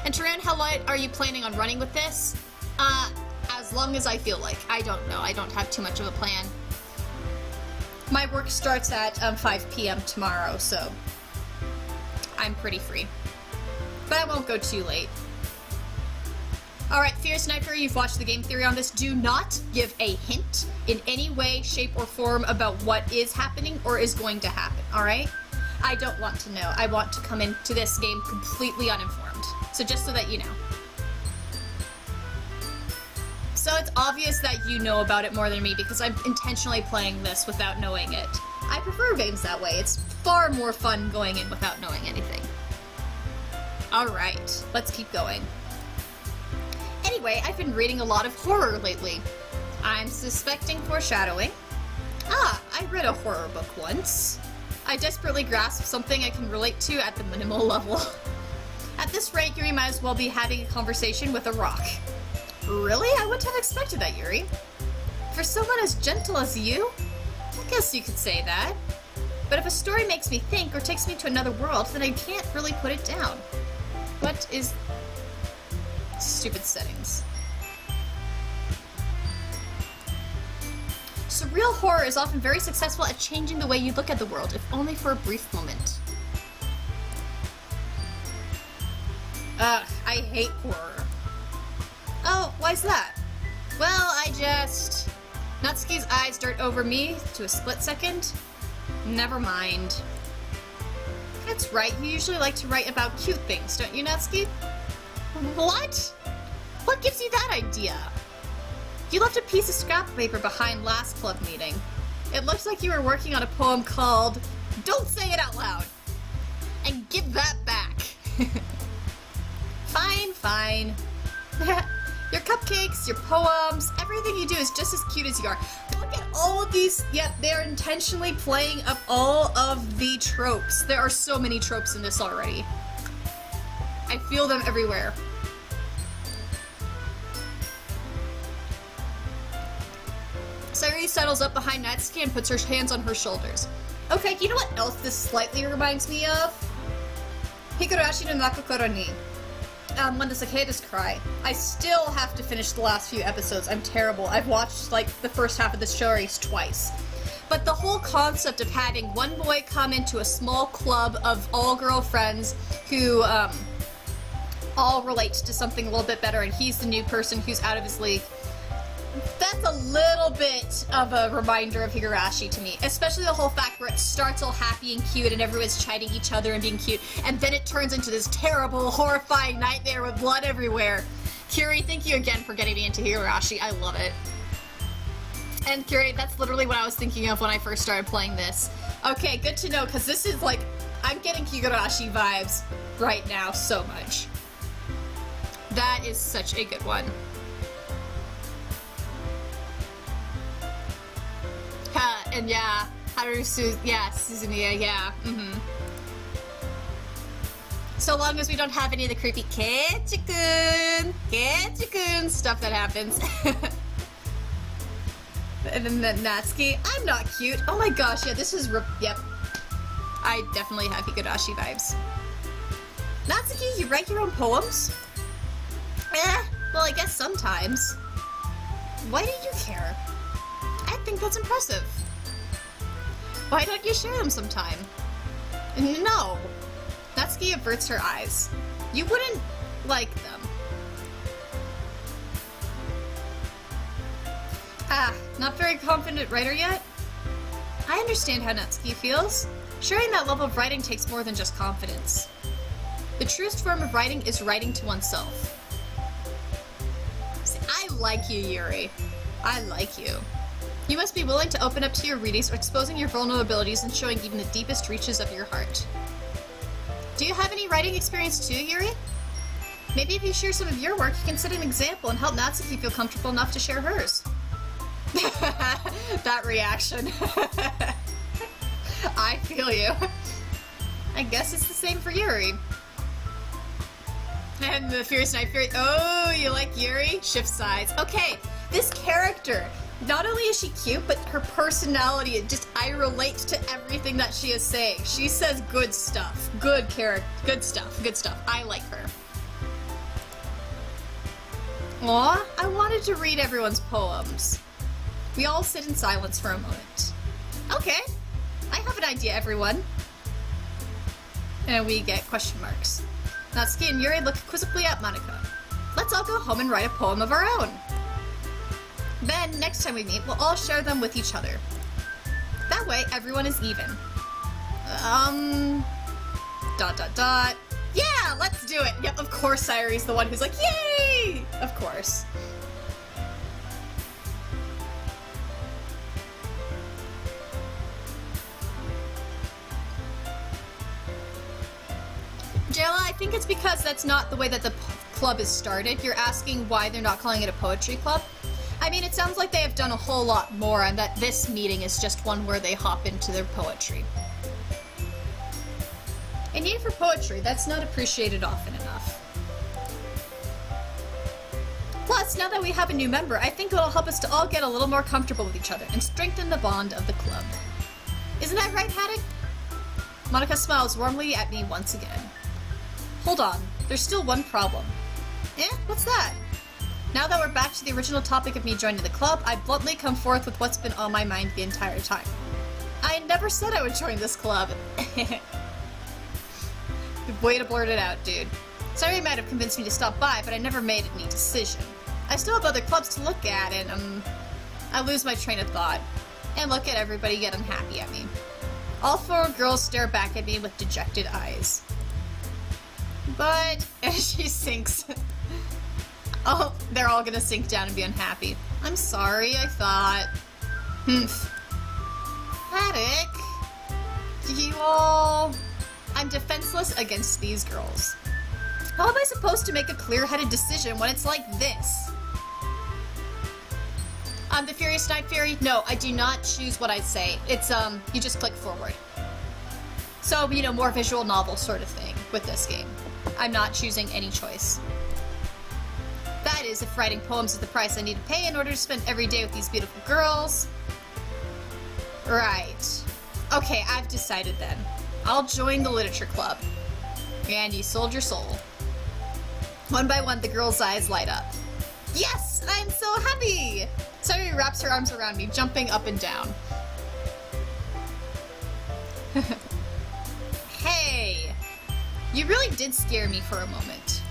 And Taran, how long are you planning on running with this? As long as I feel like. I don't know, I don't have too much of a plan. My work starts at 5 p.m. tomorrow, so I'm pretty free. But I won't go too late. Alright, Fierce Sniper, you've watched the game theory on this. Do not give a hint in any way, shape, or form about what is happening or is going to happen, alright? I don't want to know. I want to come into this game completely uninformed. So just so that you know. So it's obvious that you know about it more than me because I'm intentionally playing this without knowing it. I prefer games that way. It's far more fun going in without knowing anything. Alright, let's keep going. Anyway, I've been reading a lot of horror lately. I'm suspecting foreshadowing. Ah, I read a horror book once. I desperately grasp something I can relate to at the minimal level. At this rate, Yuri might as well be having a conversation with a rock. Really? I wouldn't have expected that, Yuri. For someone as gentle as you? I guess you could say that. But if a story makes me think or takes me to another world, then I can't really put it down. What is... Stupid settings. Surreal horror is often very successful at changing the way you look at the world, if only for a brief moment. Ugh, I hate horror. Oh, why's that? Well, Natsuki's eyes dart over me to a split second. Never mind. That's right, you usually like to write about cute things, don't you, Natsuki? What? What gives you that idea? You left a piece of scrap paper behind last club meeting. It looks like you were working on a poem called Don't Say It Out Loud. And give that back. Fine, fine. Your cupcakes, your poems, everything you do is just as cute as you are. Look at all of these. Yep, they're intentionally playing up all of the tropes. There are so many tropes in this already. I feel them everywhere. Sayuri settles up behind Natsuki and puts her hands on her shoulders. Okay, you know what else this slightly reminds me of? Higurashi no Nakokoro ni. When the cicadas cry. I still have to finish the last few episodes. I'm terrible. I've watched, like, the first half of the series twice. But the whole concept of having one boy come into a small club of all-girl friends who, all relate to something a little bit better, and he's the new person who's out of his league. That's a little bit of a reminder of Higurashi to me, especially the whole fact where it starts all happy and cute and everyone's chiding each other and being cute, and then it turns into this terrible, horrifying nightmare with blood everywhere. Kiri, thank you again for getting me into Higurashi. I love it. And Kiri, that's literally what I was thinking of when I first started playing this. Okay, good to know, because this is like, I'm getting Higurashi vibes right now so much. That is such a good one. And yeah, Haru Suzumiya, yeah, So long as we don't have any of the creepy Ketchikun stuff that happens. And then the Natsuki, I'm not cute. Oh my gosh, yeah, this is, yep. I definitely have Higurashi vibes. Natsuki, you write your own poems? Well, I guess sometimes. Why do you care? I think that's impressive. Why don't you share them sometime? No. Natsuki averts her eyes. You wouldn't like them. Not very confident writer yet? I understand how Natsuki feels. Sharing that level of writing takes more than just confidence. The truest form of writing is writing to oneself. See, I like you, Yuri. I like you. You must be willing to open up to your readings or exposing your vulnerabilities and showing even the deepest reaches of your heart. Do you have any writing experience too, Yuri? Maybe if you share some of your work, you can set an example and help Natsuki feel comfortable enough to share hers. That reaction. I feel you. I guess it's the same for Yuri. And the Furious Night Fury. Oh, you like Yuri? Shift sides. Okay, this character. Not only is she cute, but her personality, I relate to everything that she is saying. She says good stuff. Good character. Good stuff. I like her. Aw, I wanted to read everyone's poems. We all sit in silence for a moment. Okay, I have an idea, everyone. And we get question marks. Natsuki and Yuri look quizzically at Monika. Let's all go home and write a poem of our own. Then, next time we meet, we'll all share them with each other. That way, everyone is even. ... Yeah, let's do it! Yep, of course Sayori's the one who's like, yay! Of course. Jayla, I think it's because that's not the way that the club is started. You're asking why they're not calling it a poetry club? I mean, it sounds like they have done a whole lot more, and that this meeting is just one where they hop into their poetry. A need for poetry, that's not appreciated often enough. Plus, now that we have a new member, I think it'll help us to all get a little more comfortable with each other and strengthen the bond of the club. Isn't that right, Haddock? Monika smiles warmly at me once again. Hold on, there's still one problem. What's that? Now that we're back to the original topic of me joining the club, I bluntly come forth with what's been on my mind the entire time. I never said I would join this club. Way to blurt it out, dude. Sayori might have convinced me to stop by, but I never made any decision. I still have other clubs to look at, and, I lose my train of thought. And look at everybody get unhappy at me. All four girls stare back at me with dejected eyes. But, as she sinks... Oh, they're all gonna sink down and be unhappy. I'm sorry, I thought. Haddock, you all... I'm defenseless against these girls. How am I supposed to make a clear-headed decision when it's like this? The Furious Night Fury? No, I do not choose what I say. It's, you just click forward. So, you know, more visual novel sort of thing with this game. I'm not choosing any choice. That is, if writing poems is the price I need to pay in order to spend every day with these beautiful girls. Right. Okay, I've decided then. I'll join the literature club. And you sold your soul. One by one, the girls' eyes light up. Yes! I'm so happy! Sayori wraps her arms around me, jumping up and down. Hey! You really did scare me for a moment.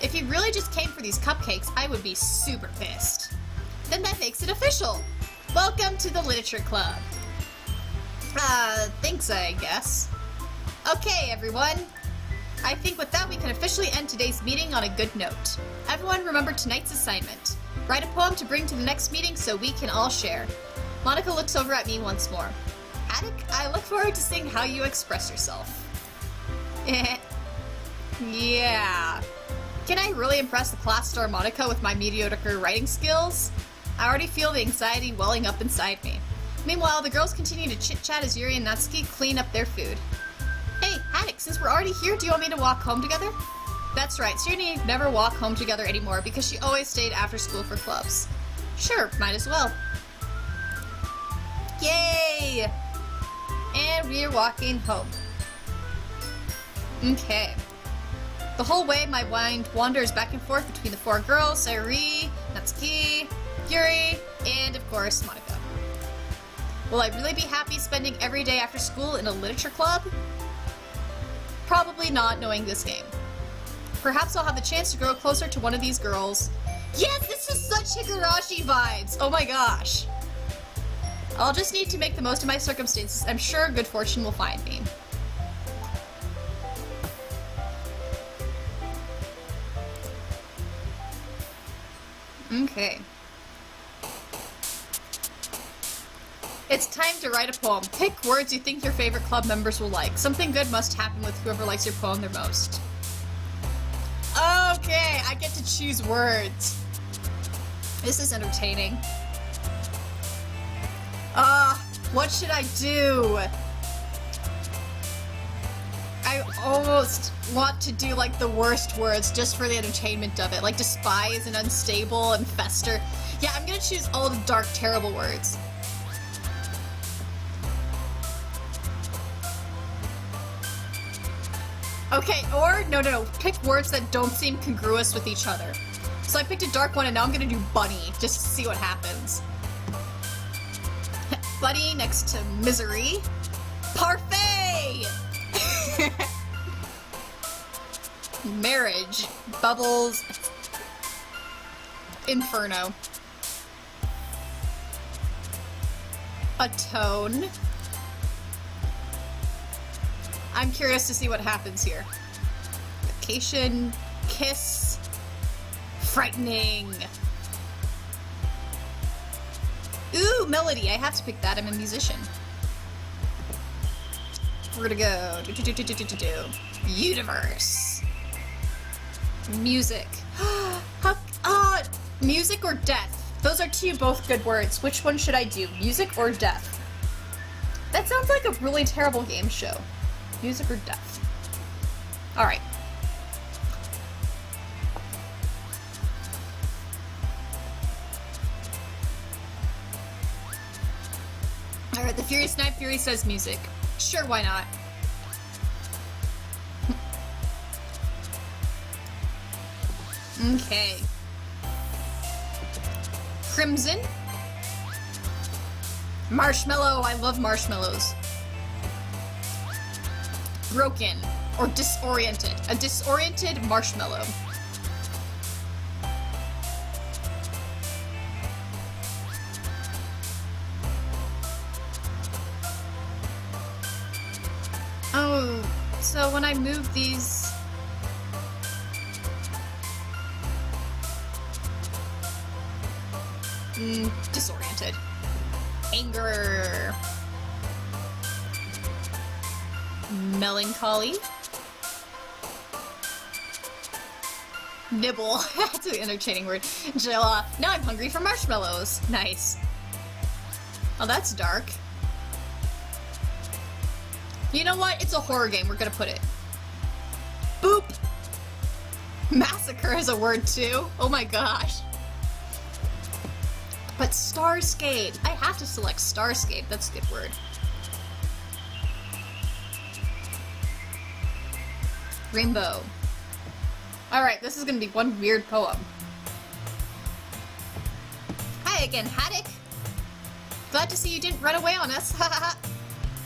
If you really just came for these cupcakes, I would be super pissed. Then that makes it official. Welcome to the Literature Club. Thanks, I guess. Okay, everyone. I think with that we can officially end today's meeting on a good note. Everyone remember tonight's assignment. Write a poem to bring to the next meeting so we can all share. Monica looks over at me once more. Haddock, I look forward to seeing how you express yourself. Yeah. Can I really impress the class star Monica with my mediocre writing skills? I already feel the anxiety welling up inside me. Meanwhile, the girls continue to chit-chat as Yuri and Natsuki clean up their food. Hey, Haddock, since we're already here, do you want me to walk home together? That's right, Siri and I never walk home together anymore because she always stayed after school for clubs. Sure, might as well. Yay! And we're walking home. Okay. The whole way, my mind wanders back and forth between the four girls, Sayuri, Natsuki, Yuri, and of course, Monica. Will I really be happy spending every day after school in a literature club? Probably not, knowing this game. Perhaps I'll have the chance to grow closer to one of these girls. Yes, this is such Higurashi vibes! Oh my gosh! I'll just need to make the most of my circumstances. I'm sure good fortune will find me. Okay. It's time to write a poem. Pick words you think your favorite club members will like. Something good must happen with whoever likes your poem the most. Okay, I get to choose words. This is entertaining. What should I do? I almost want to do like the worst words just for the entertainment of it. Like despise and unstable and fester. Yeah, I'm gonna choose all the dark, terrible words. Okay, or no. Pick words that don't seem congruous with each other. So I picked a dark one and now I'm gonna do bunny just to see what happens. Bunny next to misery. Parfait! Marriage. Bubbles. Inferno. Atone. I'm curious to see what happens here. Vacation. Kiss. Frightening. Ooh, melody. I have to pick that. I'm a musician. We're gonna go. Universe. Music. Music or death? Those are two both good words. Which one should I do? Music or death? That sounds like a really terrible game show. Music or death? Alright. Alright, the Furious Night Fury says music. Sure, why not? Okay. Crimson. Marshmallow. I love marshmallows. Broken. Or disoriented. A disoriented marshmallow. Oh, so when I move these... disoriented. Anger. Melancholy. Nibble. That's an entertaining word. Jilla. Now I'm hungry for marshmallows. Nice. Oh, that's dark. You know what? It's a horror game. We're gonna put it. Boop! Massacre is a word too. Oh my gosh. But Starscape. I have to select Starscape. That's a good word. Rainbow. Alright, this is gonna be one weird poem. Hi again, Haddock. Glad to see you didn't run away on us. Hahaha.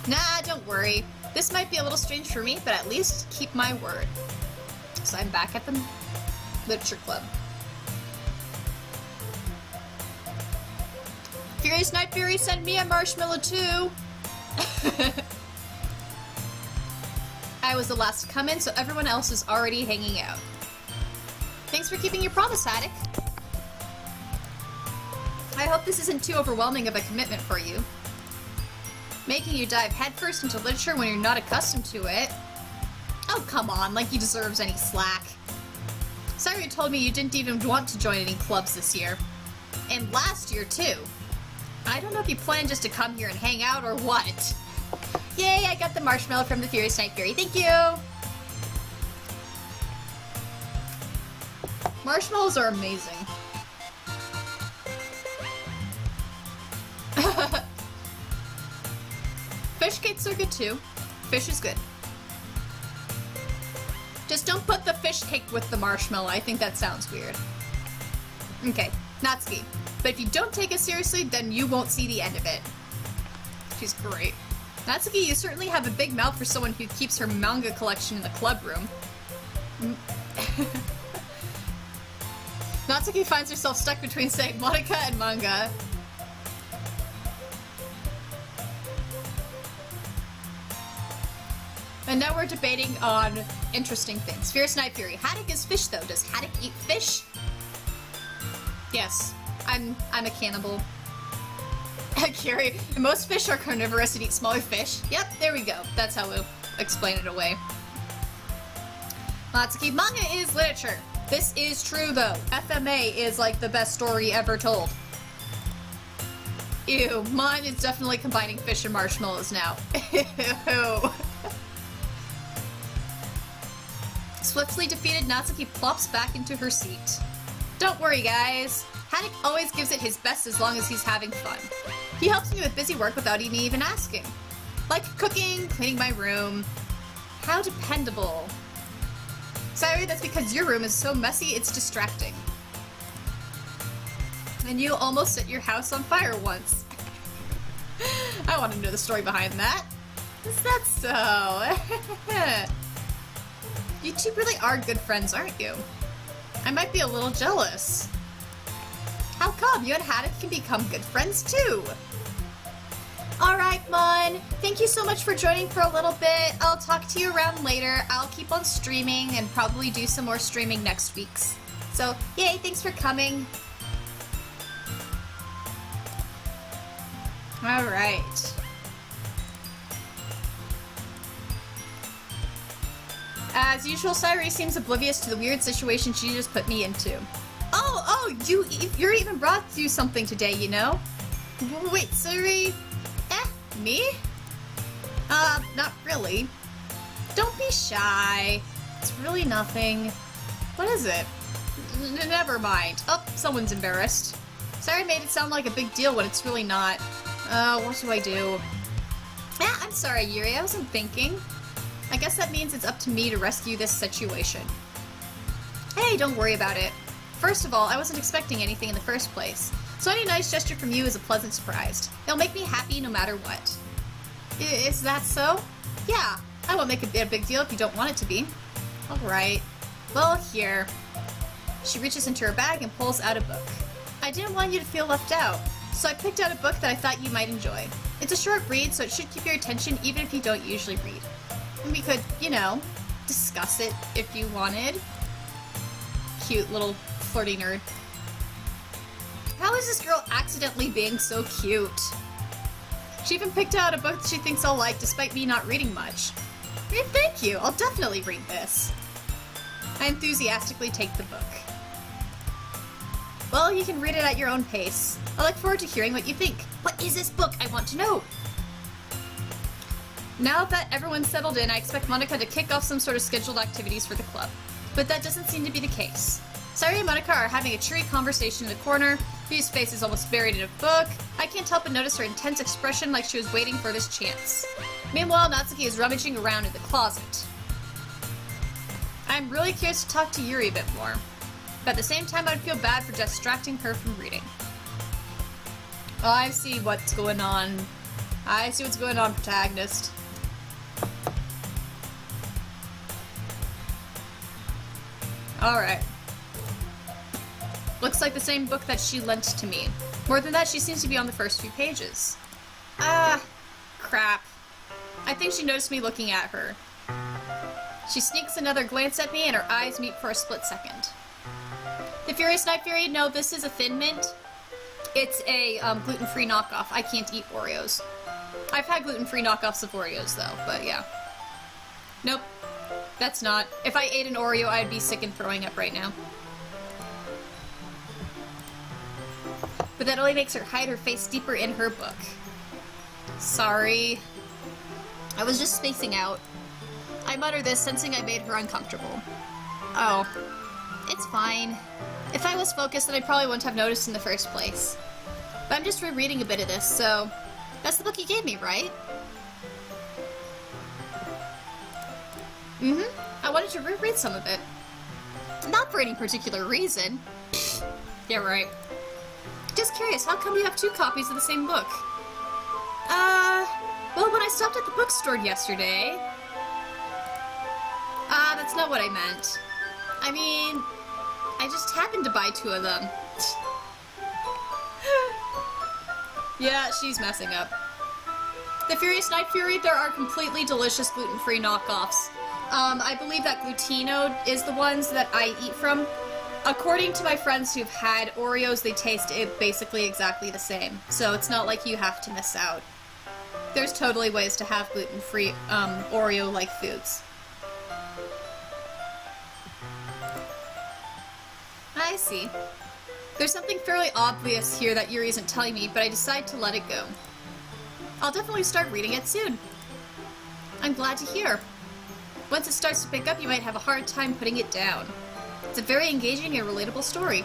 Nah, don't worry. This might be a little strange for me, but at least keep my word. So I'm back at the Literature Club. Furious Night Fury, send me a marshmallow too! I was the last to come in, so everyone else is already hanging out. Thanks for keeping your promise, Haddock. I hope this isn't too overwhelming of a commitment for you. Making you dive headfirst into literature when you're not accustomed to it. Oh, come on, like he deserves any slack. Sayuri told me you didn't even want to join any clubs this year. And last year, too. I don't know if you plan just to come here and hang out or what. Yay, I got the marshmallow from the Furious Night Fury. Thank you! Marshmallows are amazing. Fish cakes are good too. Fish is good. Just don't put the fish cake with the marshmallow. I think that sounds weird. Okay, Natsuki. But if you don't take it seriously, then you won't see the end of it. She's great. Natsuki, you certainly have a big mouth for someone who keeps her manga collection in the club room. Natsuki finds herself stuck between saying Monica and manga. And now we're debating on interesting things. Fierce Night Fury. Haddock is fish, though. Does Haddock eat fish? Yes. I'm a cannibal. Curie. Most fish are carnivorous and eat smaller fish. Yep, there we go. That's how we'll explain it away. Natsuki, manga is literature. This is true, though. FMA is like the best story ever told. Ew, mine is definitely combining fish and marshmallows now. Ew. Swiftly defeated, Natsuki plops back into her seat. Don't worry, guys. Haddock always gives it his best as long as he's having fun. He helps me with busy work without me even asking. Like cooking, cleaning my room. How dependable. Sorry, that's because your room is so messy it's distracting. And you almost set your house on fire once. I want to know the story behind that. Is that so? You two really are good friends, aren't you? I might be a little jealous. How come? You and Haddock can become good friends too. Alright, Mon. Thank you so much for joining for a little bit. I'll talk to you around later. I'll keep on streaming and probably do some more streaming next week's. So, yay, thanks for coming. Alright. As usual, Sayuri seems oblivious to the weird situation she just put me into. You're even brought through something today, you know? Wait, Sayuri? Me? Not really. Don't be shy. It's really nothing. What is it? Never mind. Oh, someone's embarrassed. Sayuri made it sound like a big deal when it's really not. What do I do? I'm sorry, Yuri, I wasn't thinking. I guess that means it's up to me to rescue this situation. Hey, don't worry about it. First of all, I wasn't expecting anything in the first place, so any nice gesture from you is a pleasant surprise. It'll make me happy no matter what. Is that so? Yeah, I won't make it a big deal if you don't want it to be. Alright. Well, here. She reaches into her bag and pulls out a book. I didn't want you to feel left out, so I picked out a book that I thought you might enjoy. It's a short read, so it should keep your attention even if you don't usually read. And we could, you know, discuss it if you wanted. Cute little flirty nerd. How is this girl accidentally being so cute? She even picked out a book that she thinks I'll like despite me not reading much. Hey, thank you, I'll definitely read this. I enthusiastically take the book. Well, you can read it at your own pace. I look forward to hearing what you think. What is this book? I want to know. Now that everyone's settled in, I expect Monica to kick off some sort of scheduled activities for the club. But that doesn't seem to be the case. Sayuri and Monica are having a cheery conversation in the corner. Ryu's face is almost buried in a book. I can't help but notice her intense expression like she was waiting for this chance. Meanwhile, Natsuki is rummaging around in the closet. I'm really curious to talk to Yuri a bit more. But at the same time, I'd feel bad for distracting her from reading. Oh, I see what's going on. I see what's going on, protagonist. Alright. Looks like the same book that she lent to me. More than that, she seems to be on the first few pages. Ah, crap. I think she noticed me looking at her. She sneaks another glance at me and her eyes meet for a split second. The Furious Night Fury, no, this is a Thin Mint. It's a gluten-free knockoff. I can't eat Oreos. I've had gluten-free knockoffs of Oreos though, but yeah. Nope. That's not. If I ate an Oreo, I'd be sick and throwing up right now. But that only makes her hide her face deeper in her book. Sorry. I was just spacing out. I mutter this, sensing I made her uncomfortable. Oh. It's fine. If I was focused, then I probably wouldn't have noticed in the first place. But I'm just rereading a bit of this, so... That's the book you gave me, right? Mm-hmm. I wanted to reread some of it. Not for any particular reason. Yeah, right. Just curious, how come you have 2 copies of the same book? Well, when I stopped at the bookstore yesterday... that's not what I meant. I mean, I just happened to buy 2 of them. Yeah, she's messing up. The Furious Night Fury, there are completely delicious gluten-free knockoffs. I believe that Glutino is the ones that I eat from. According to my friends who've had Oreos, they taste basically exactly the same. So it's not like you have to miss out. There's totally ways to have gluten-free Oreo-like foods. I see. There's something fairly obvious here that Yuri isn't telling me, but I decide to let it go. I'll definitely start reading it soon. I'm glad to hear. Once it starts to pick up, you might have a hard time putting it down. It's a very engaging and relatable story.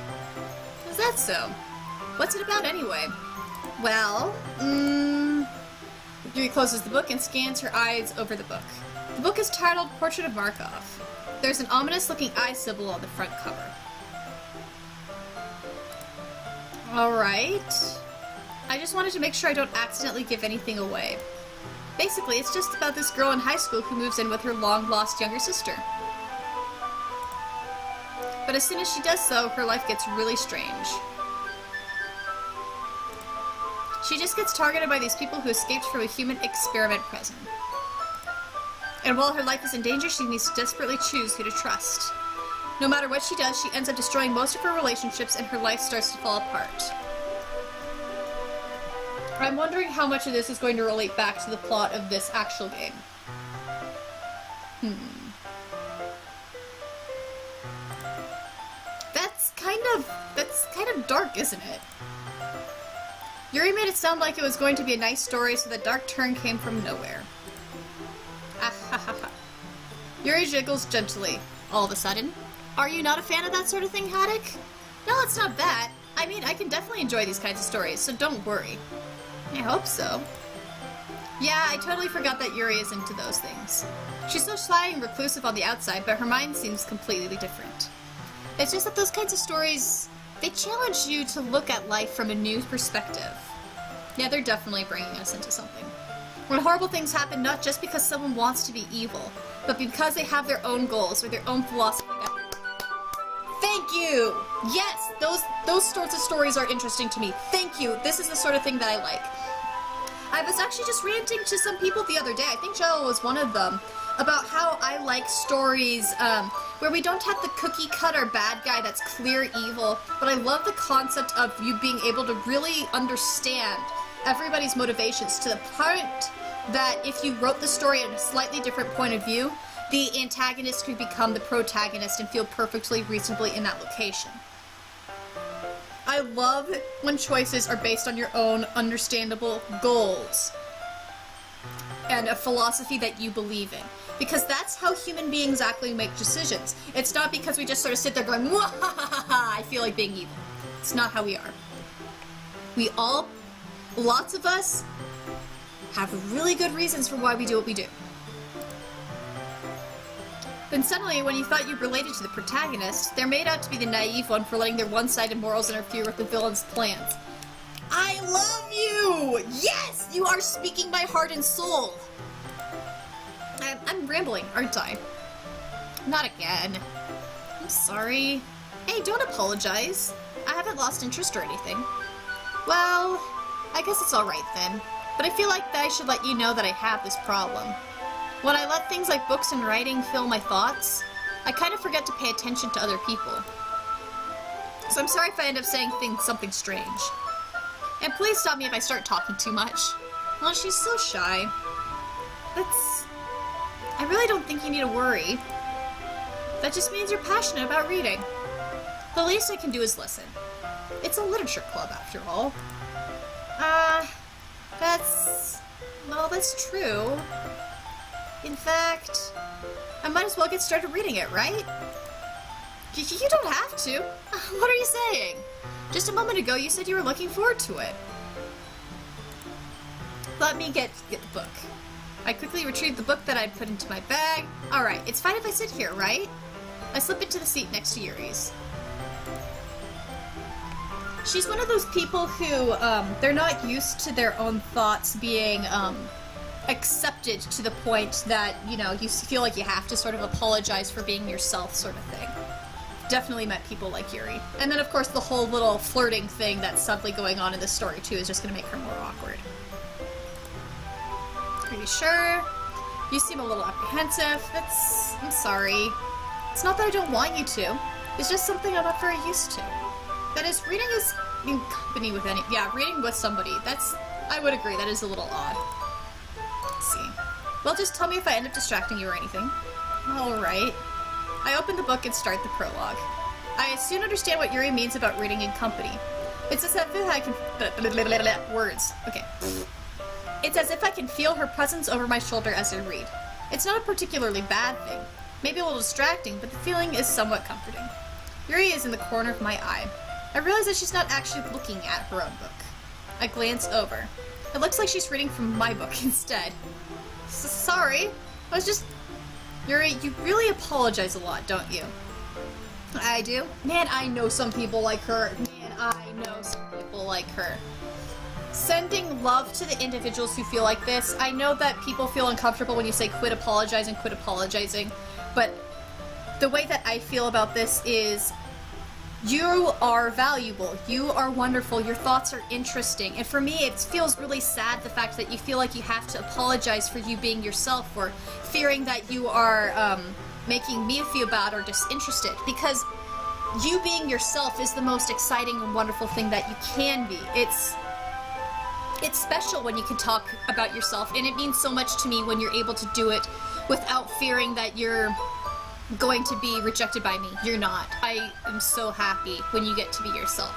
Is that so? What's it about anyway? Well, Yuri closes the book and scans her eyes over the book. The book is titled Portrait of Markov. There's an ominous-looking eye symbol on the front cover. Alright. I just wanted to make sure I don't accidentally give anything away. Basically, it's just about this girl in high school who moves in with her long-lost younger sister. But as soon as she does so, her life gets really strange. She just gets targeted by these people who escaped from a human experiment prison. And while her life is in danger, she needs to desperately choose who to trust. No matter what she does, she ends up destroying most of her relationships and her life starts to fall apart. I'm wondering how much of this is going to relate back to the plot of this actual game. That's kind of dark, isn't it? Yuri made it sound like it was going to be a nice story, so the dark turn came from nowhere. Yuri jiggles gently, all of a sudden. Are you not a fan of that sort of thing, Haddock? No, it's not that. I mean, I can definitely enjoy these kinds of stories, so don't worry. I hope so. Yeah, I totally forgot that Yuri is into those things. She's so shy and reclusive on the outside, but her mind seems completely different. It's just that those kinds of stories, they challenge you to look at life from a new perspective. Yeah, they're definitely bringing us into something. When horrible things happen, not just because someone wants to be evil, but because they have their own goals or their own philosophy. Thank you! Yes, those sorts of stories are interesting to me. Thank you. This is the sort of thing that I like. I was actually just ranting to some people the other day, I think Jello was one of them, about how I like stories where we don't have the cookie-cutter bad guy that's clear evil, but I love the concept of you being able to really understand everybody's motivations to the point that if you wrote the story at a slightly different point of view, the antagonist could become the protagonist and feel perfectly reasonably in that location. I love when choices are based on your own understandable goals and a philosophy that you believe in. Because that's how human beings actually make decisions. It's not because we just sort of sit there going, "Mwahaha, I feel like being evil." It's not how we are. We all, lots of us, have really good reasons for why we do what we do. Then suddenly, when you thought you related to the protagonist, they're made out to be the naive one for letting their one-sided morals interfere with the villain's plans. I love you! Yes! You are speaking my heart and soul! I'm rambling, aren't I? Not again. I'm sorry. Hey, don't apologize. I haven't lost interest or anything. Well, I guess it's alright then. But I feel like I should let you know that I have this problem. When I let things like books and writing fill my thoughts, I kind of forget to pay attention to other people. So I'm sorry if I end up saying something strange. And please stop me if I start talking too much. Well, she's so shy. I really don't think you need to worry. That just means you're passionate about reading. The least I can do is listen. It's a literature club, after all. That's true. In fact, I might as well get started reading it, right? You don't have to. What are you saying? Just a moment ago, you said you were looking forward to it. Let me get the book. I quickly retrieved the book that I'd put into my bag. Alright, it's fine if I sit here, right? I slip into the seat next to Yuri's. She's one of those people who, they're not used to their own thoughts being, accepted to the point that, you know, you feel like you have to sort of apologize for being yourself sort of thing. Definitely met people like Yuri. And then, of course, the whole little flirting thing that's subtly going on in this story, too, is just going to make her more awkward. Are you sure? You seem a little apprehensive. I'm sorry. It's not that I don't want you to. It's just something I'm not very used to. That is, reading is in company with reading with somebody. I would agree, that is a little odd. Let's see. Well, just tell me if I end up distracting you or anything. Alright. I open the book and start the prologue. I soon understand what Yuri means about reading in company. It's as if I can... Words. Okay. It's as if I can feel her presence over my shoulder as I read. It's not a particularly bad thing. Maybe a little distracting, but the feeling is somewhat comforting. Yuri is in the corner of my eye. I realize that she's not actually looking at her own book. I glance over. It looks like she's reading from my book instead. Sorry. I was just... Yuri, you really apologize a lot, don't you? I do? Man, I know some people like her. Sending love to the individuals who feel like this. I know that people feel uncomfortable when you say quit apologizing, but the way that I feel about this is you are valuable, you are wonderful, your thoughts are interesting, and for me it feels really sad the fact that you feel like you have to apologize for you being yourself or fearing that you are making me feel bad or disinterested, because you being yourself is the most exciting and wonderful thing that you can be. It's special when you can talk about yourself, and it means so much to me when you're able to do it without fearing that you're going to be rejected by me. You're not. I am so happy when you get to be yourself.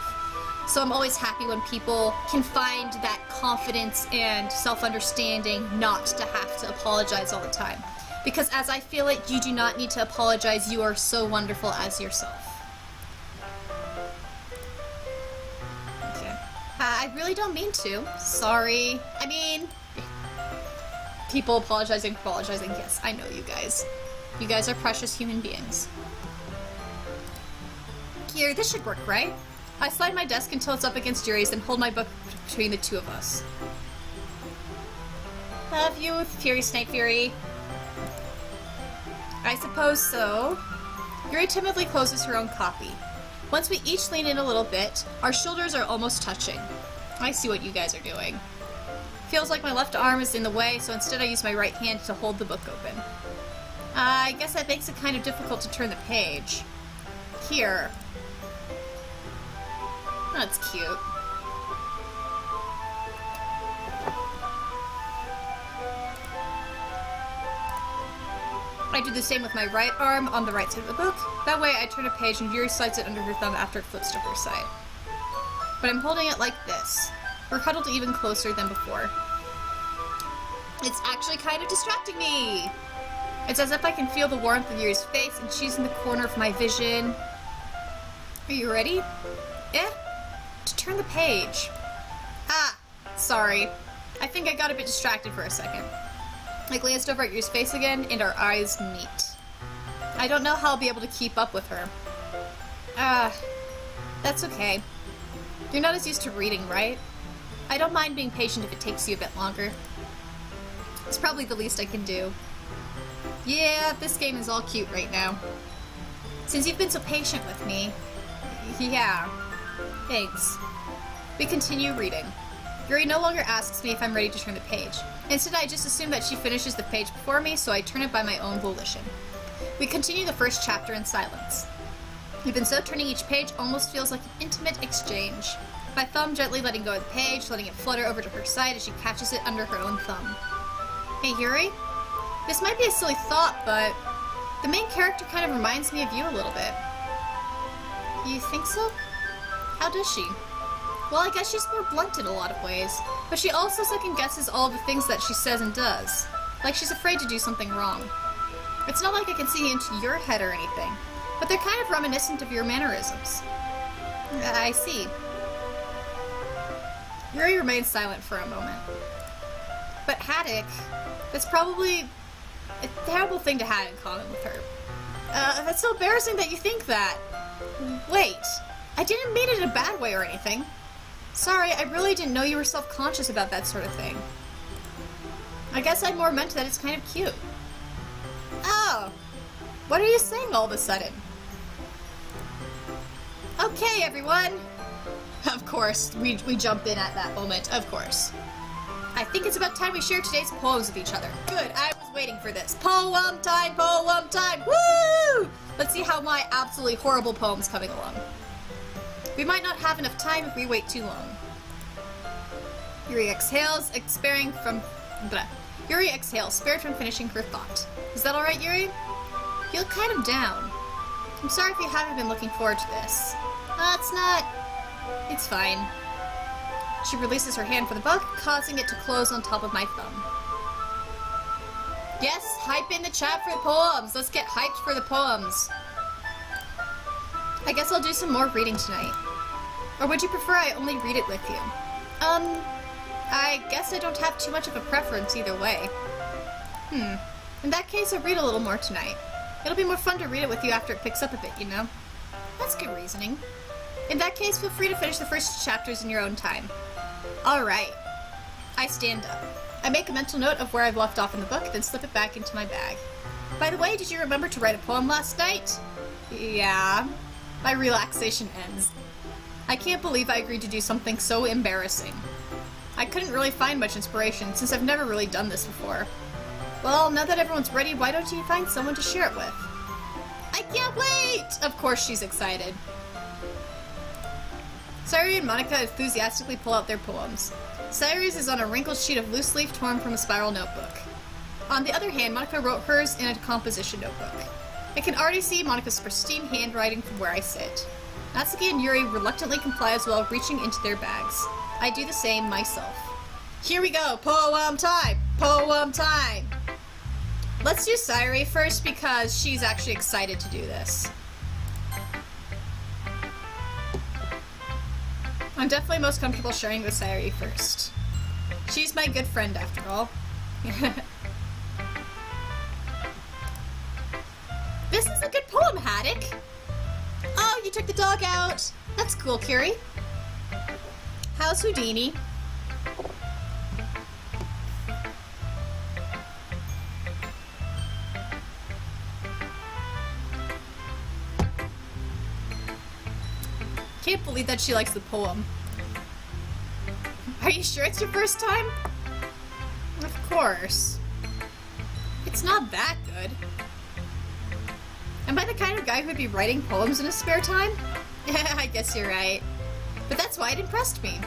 So I'm always happy when people can find that confidence and self-understanding not to have to apologize all the time. Because as I feel it, you do not need to apologize. You are so wonderful as yourself. I really don't mean to. Sorry. I mean, people apologizing, yes, I know you guys. You guys are precious human beings. Here, this should work, right? I slide my desk until it's up against Yuri's and hold my book between the two of us. Love you, Fury Snake Fury. I suppose so. Yuri timidly closes her own copy. Once we each lean in a little bit, our shoulders are almost touching. I see what you guys are doing. Feels like my left arm is in the way, so instead I use my right hand to hold the book open. I guess that makes it kind of difficult to turn the page. Here. That's cute. I do the same with my right arm on the right side of the book. That way I turn a page and Yuri slides it under her thumb after it flips to her side. But I'm holding it like this. We're huddled even closer than before. It's actually kind of distracting me! It's as if I can feel the warmth of Yuri's face and she's in the corner of my vision. Are you ready? Yeah? To turn the page. Ah! Sorry. I think I got a bit distracted for a second. I glanced over at Yuri's face again, and our eyes meet. I don't know how I'll be able to keep up with her. That's okay. You're not as used to reading, right? I don't mind being patient if it takes you a bit longer. It's probably the least I can do. Yeah, this game is all cute right now. Since you've been so patient with me. Yeah. Thanks. We continue reading. Yuri no longer asks me if I'm ready to turn the page. Instead, I just assume that she finishes the page before me, so I turn it by my own volition. We continue the first chapter in silence. Even so, turning each page almost feels like an intimate exchange. My thumb gently letting go of the page, letting it flutter over to her side as she catches it under her own thumb. Hey, Yuri? This might be a silly thought, but the main character kind of reminds me of you a little bit. You think so? How does she? Well, I guess she's more blunt in a lot of ways, but she also second-guesses all of the things that she says and does. Like she's afraid to do something wrong. It's not like I can see into your head or anything, but they're kind of reminiscent of your mannerisms. I see. Yuri remains silent for a moment. But Haddock, that's probably a terrible thing to have in common with her. That's so embarrassing that you think that. Wait, I didn't mean it in a bad way or anything. Sorry, I really didn't know you were self-conscious about that sort of thing. I guess I more meant that it's kind of cute. Oh, what are you saying all of a sudden? Okay, everyone. Of course, we jump in at that moment, of course. I think it's about time we share today's poems with each other. Good, I was waiting for this. Poem time, woo! Let's see how my absolutely horrible poem's coming along. We might not have enough time if we wait too long. Yuri exhales, Yuri exhales, spared from finishing her thought. Is that alright, Yuri? You look kind of down. I'm sorry if you haven't been looking forward to this. It's fine. She releases her hand from the book, causing it to close on top of my thumb. Yes, hype in the chat for the poems. Let's get hyped for the poems. I guess I'll do some more reading tonight. Or would you prefer I only read it with you? I guess I don't have too much of a preference either way. In that case, I'll read a little more tonight. It'll be more fun to read it with you after it picks up a bit, you know? That's good reasoning. In that case, feel free to finish the first chapters in your own time. Alright. I stand up. I make a mental note of where I've left off in the book, then slip it back into my bag. By the way, did you remember to write a poem last night? Yeah. My relaxation ends. I can't believe I agreed to do something so embarrassing. I couldn't really find much inspiration, since I've never really done this before. Well, now that everyone's ready, why don't you find someone to share it with? I can't wait! Of course she's excited. Sayuri and Monica enthusiastically pull out their poems. Sayuri's is on a wrinkled sheet of loose leaf torn from a spiral notebook. On the other hand, Monica wrote hers in a composition notebook. I can already see Monica's pristine handwriting from where I sit. Natsuki and Yuri reluctantly comply as well, reaching into their bags. I do the same myself. Here we go! Poem time! Poem time! Let's do Sayuri first because she's actually excited to do this. I'm definitely most comfortable sharing with Sayuri first. She's my good friend after all. This is a good poem, Haddock! Oh, you took the dog out! That's cool, Curie. How's Houdini? Can't believe that she likes the poem. Are you sure it's your first time? Of course. It's not that good. Am I the kind of guy who'd be writing poems in his spare time? I guess you're right. But that's why it impressed me.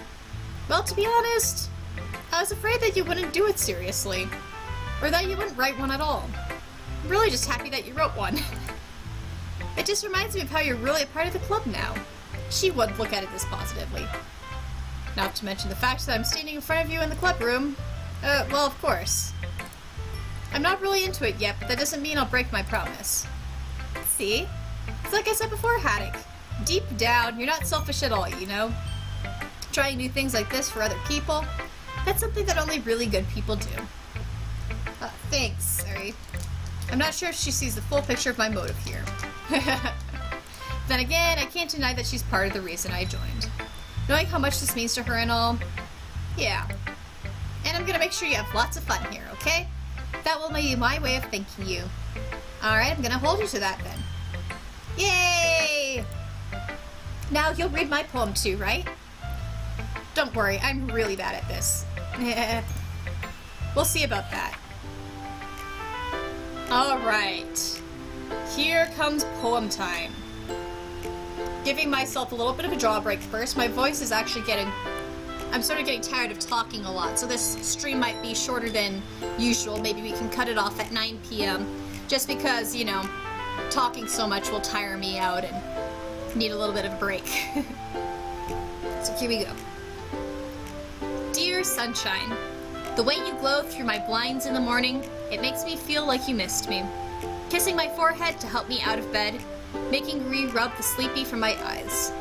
Well, to be honest, I was afraid that you wouldn't do it seriously. Or that you wouldn't write one at all. I'm really just happy that you wrote one. It just reminds me of how you're really a part of the club now. She would look at it this positively. Not to mention the fact that I'm standing in front of you in the club room. Well, of course. I'm not really into it yet, but that doesn't mean I'll break my promise. See? It's like I said before, Haddock. Deep down, you're not selfish at all, you know? Trying new things like this for other people, that's something that only really good people do. Thanks, sorry. I'm not sure if she sees the full picture of my motive here. Then again, I can't deny that she's part of the reason I joined. Knowing how much this means to her and all, yeah. And I'm gonna make sure you have lots of fun here, okay? That will be my way of thanking you. Alright, I'm gonna hold you to that then. Yay! Now you'll read my poem too, right? Don't worry, I'm really bad at this. We'll see about that. Alright. Here comes poem time. Giving myself a little bit of a jawbreak first. My voice is actually I'm sort of getting tired of talking a lot, so this stream might be shorter than usual. Maybe we can cut it off at 9 p.m. just because, you know, talking so much will tire me out and need a little bit of a break. So here we go. Dear sunshine, the way you glow through my blinds in the morning, it makes me feel like you missed me. Kissing my forehead to help me out of bed, making me rub the sleepy from my eyes.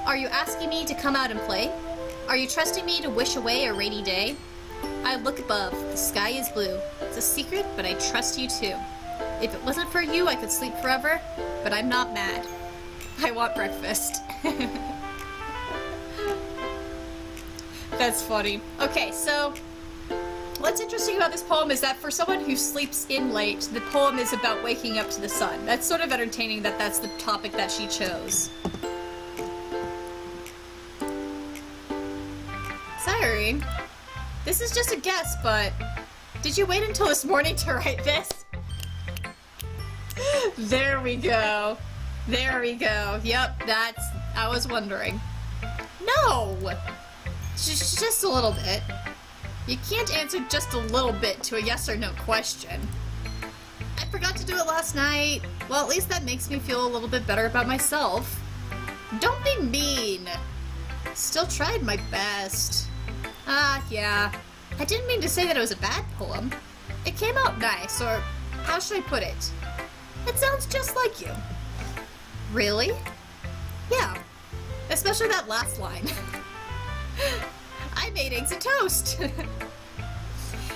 Are you asking me to come out and play? Are you trusting me to wish away a rainy day? I look above, the sky is blue. It's a secret, but I trust you too. If it wasn't for you, I could sleep forever, but I'm not mad. I want breakfast. That's funny. Okay, so what's interesting about this poem is that for someone who sleeps in late, the poem is about waking up to the sun. That's sort of entertaining that that's the topic that she chose. Sorry, this is just a guess, but did you wait until this morning to write this? There we go. There we go. Yep, I was wondering. No! Just a little bit. You can't answer just a little bit to a yes or no question. I forgot to do it last night. Well, at least that makes me feel a little bit better about myself. Don't be mean. Still tried my best. Yeah. I didn't mean to say that it was a bad poem. It came out nice, or how should I put it? It sounds just like you. Really? Yeah. Especially that last line. I made eggs and toast.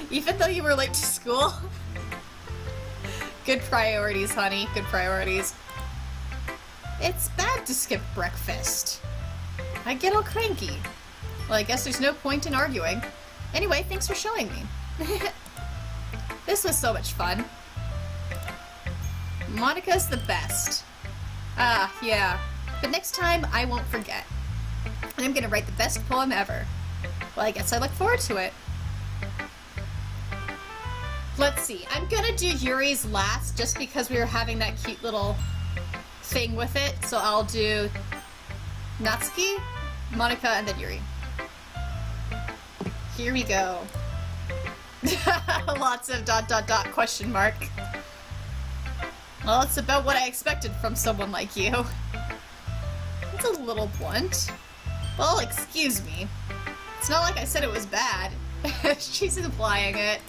Even though you were late to school. Good priorities, honey. Good priorities. It's bad to skip breakfast. I get all cranky. Well, I guess there's no point in arguing. Anyway, thanks for showing me. This was so much fun. Monica's the best. Yeah. But next time, I won't forget. And I'm gonna write the best poem ever. Well, I guess I look forward to it. Let's see. I'm gonna do Yuri's last just because we were having that cute little thing with it. So I'll do Natsuki, Monica, and then Yuri. Here we go. Lots of ... question mark. Well, it's about what I expected from someone like you. It's a little blunt. Well, excuse me. It's not like I said it was bad. She's implying it.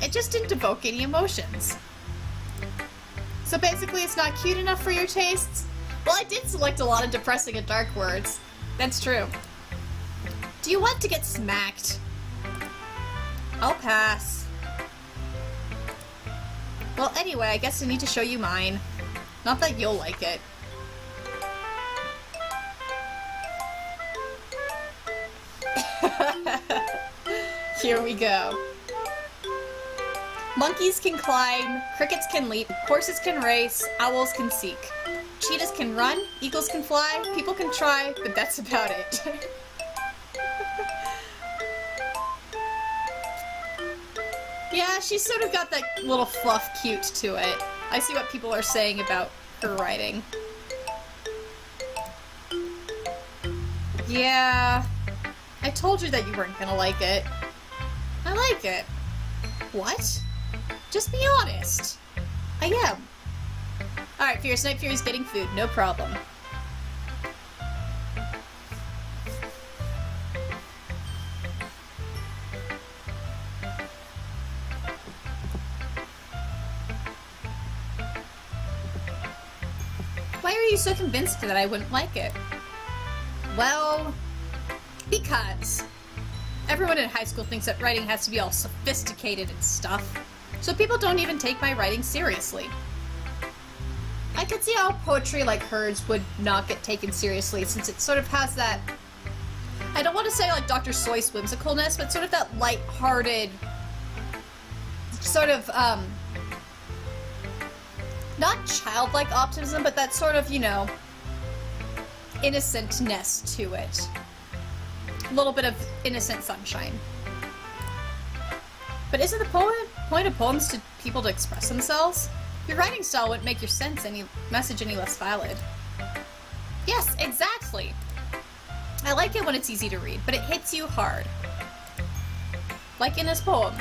It just didn't evoke any emotions. So basically it's not cute enough for your tastes? Well, I did select a lot of depressing and dark words. That's true. Do you want to get smacked? I'll pass. Well, anyway, I guess I need to show you mine. Not that you'll like it. Here we go. Monkeys can climb, crickets can leap, horses can race, owls can seek. Cheetahs can run, eagles can fly, people can try, but that's about it. Yeah, she's sort of got that little fluff cute to it. I see what people are saying about her writing. Yeah, I told you that you weren't gonna like it. I like it. What? Just be honest. I am. Alright, Fierce Night Fury's getting food, no problem. Why are you so convinced that I wouldn't like it? Well, because everyone in high school thinks that writing has to be all sophisticated and stuff, so people don't even take my writing seriously. I could see how poetry like hers would not get taken seriously, since it sort of has that, I don't want to say like Dr. Seuss whimsicalness, but sort of that light-hearted, sort of, not childlike optimism, but that sort of, you know, innocentness to it. A little bit of innocent sunshine. But isn't the point of poems to people to express themselves? Your writing style wouldn't make your message any less valid. Yes, exactly! I like it when it's easy to read, but it hits you hard. Like in this poem.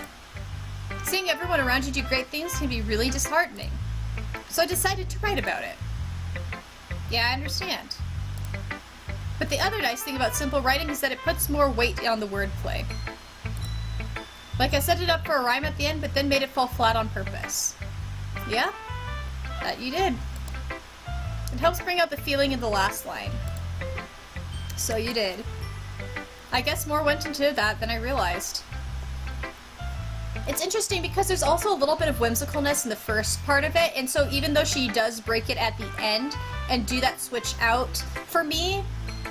Seeing everyone around you do great things can be really disheartening. So I decided to write about it. Yeah, I understand. But the other nice thing about simple writing is that it puts more weight on the wordplay. Like I set it up for a rhyme at the end, but then made it fall flat on purpose. Yeah? That you did. It helps bring out the feeling in the last line. So you did. I guess more went into that than I realized. It's interesting because there's also a little bit of whimsicalness in the first part of it, and so even though she does break it at the end and do that switch out, for me,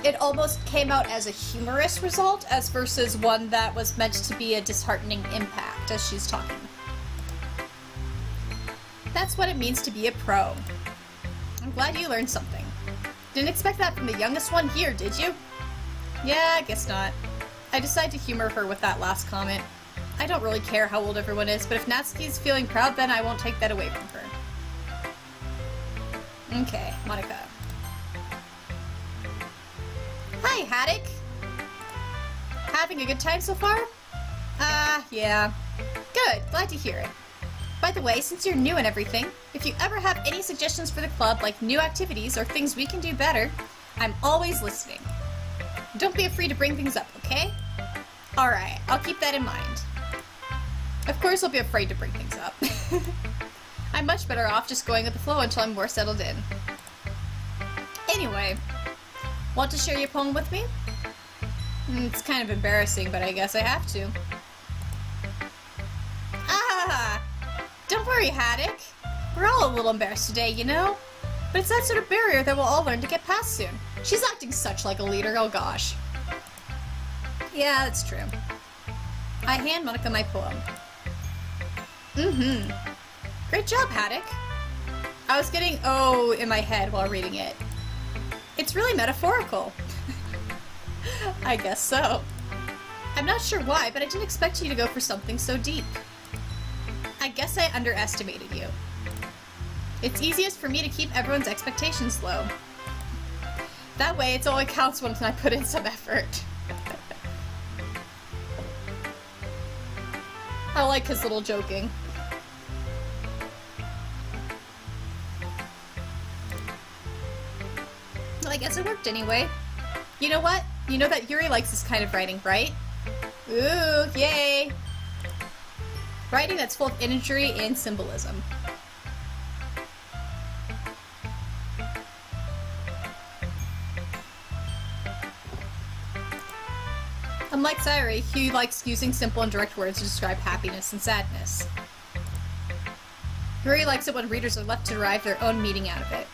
it almost came out as a humorous result as versus one that was meant to be a disheartening impact as she's talking. That's what it means to be a pro. I'm glad you learned something. Didn't expect that from the youngest one here, did you? Yeah, I guess not. I decided to humor her with that last comment. I don't really care how old everyone is, but if Natsuki's feeling proud, then I won't take that away from her. Okay, Monica. Hi, Haddock! Having a good time so far? Yeah. Good, glad to hear it. By the way, since you're new and everything, if you ever have any suggestions for the club, like new activities or things we can do better, I'm always listening. Don't be afraid to bring things up, okay? Alright, I'll keep that in mind. Of course I'll be afraid to bring things up. I'm much better off just going with the flow until I'm more settled in. Anyway, want to share your poem with me? It's kind of embarrassing, but I guess I have to. Ah! Don't worry, Haddock. We're all a little embarrassed today, you know? But it's that sort of barrier that we'll all learn to get past soon. She's acting such like a leader, oh gosh. Yeah, that's true. I hand Monica my poem. Great job, Haddock. I was getting "oh" in my head while reading it. It's really metaphorical. I guess so. I'm not sure why, but I didn't expect you to go for something so deep. I guess I underestimated you. It's easiest for me to keep everyone's expectations low. That way, it only counts when I put in some effort. I like his little joking. Well, I guess it worked anyway. You know what? You know that Yuri likes this kind of writing, right? Ooh, yay! Writing that's full of imagery and symbolism. Unlike Sayuri, he likes using simple and direct words to describe happiness and sadness. Yuri likes it when readers are left to derive their own meaning out of it.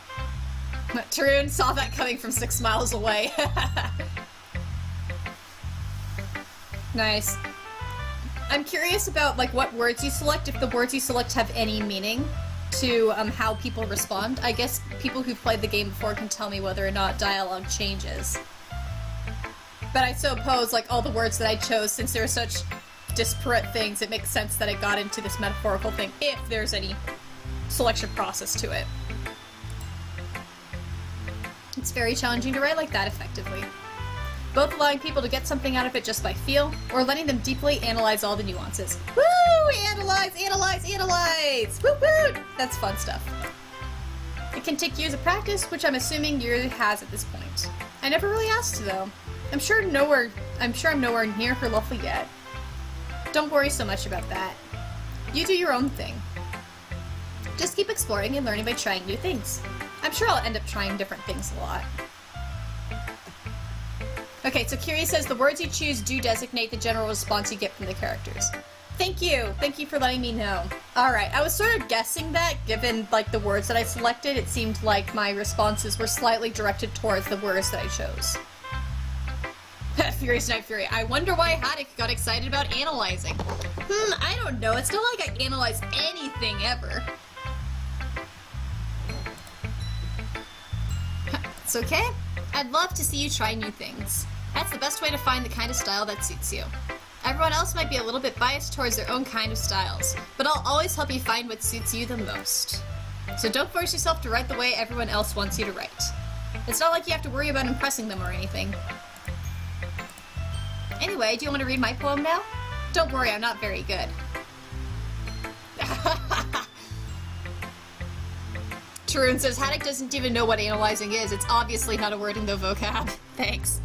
Tarun saw that coming from 6 miles away. Nice. I'm curious about like what words you select, if the words you select have any meaning to how people respond. I guess people who've played the game before can tell me whether or not dialogue changes. But I suppose, like, all the words that I chose, since there are such disparate things, it makes sense that I got into this metaphorical thing, if there's any selection process to it. It's very challenging to write like that effectively. Both allowing people to get something out of it just by feel, or letting them deeply analyze all the nuances. Woo! Analyze, analyze, analyze! Woo woo! That's fun stuff. It can take years of practice, which I'm assuming Yuri has at this point. I never really asked, though. I'm sure I'm nowhere near her level yet. Don't worry so much about that. You do your own thing. Just keep exploring and learning by trying new things. I'm sure I'll end up trying different things a lot. Okay, so Kiri says the words you choose do designate the general response you get from the characters. Thank you! Thank you for letting me know. Alright, I was sort of guessing that, given, like, the words that I selected, it seemed like my responses were slightly directed towards the words that I chose. Furious Night Fury. I wonder why Haddock got excited about analyzing. I don't know. It's not like I analyze anything ever. It's okay. I'd love to see you try new things. That's the best way to find the kind of style that suits you. Everyone else might be a little bit biased towards their own kind of styles, but I'll always help you find what suits you the most. So don't force yourself to write the way everyone else wants you to write. It's not like you have to worry about impressing them or anything. Anyway, do you want to read my poem now? Don't worry, I'm not very good. Tarun says, Haddock doesn't even know what analyzing is. It's obviously not a word in the vocab. Thanks.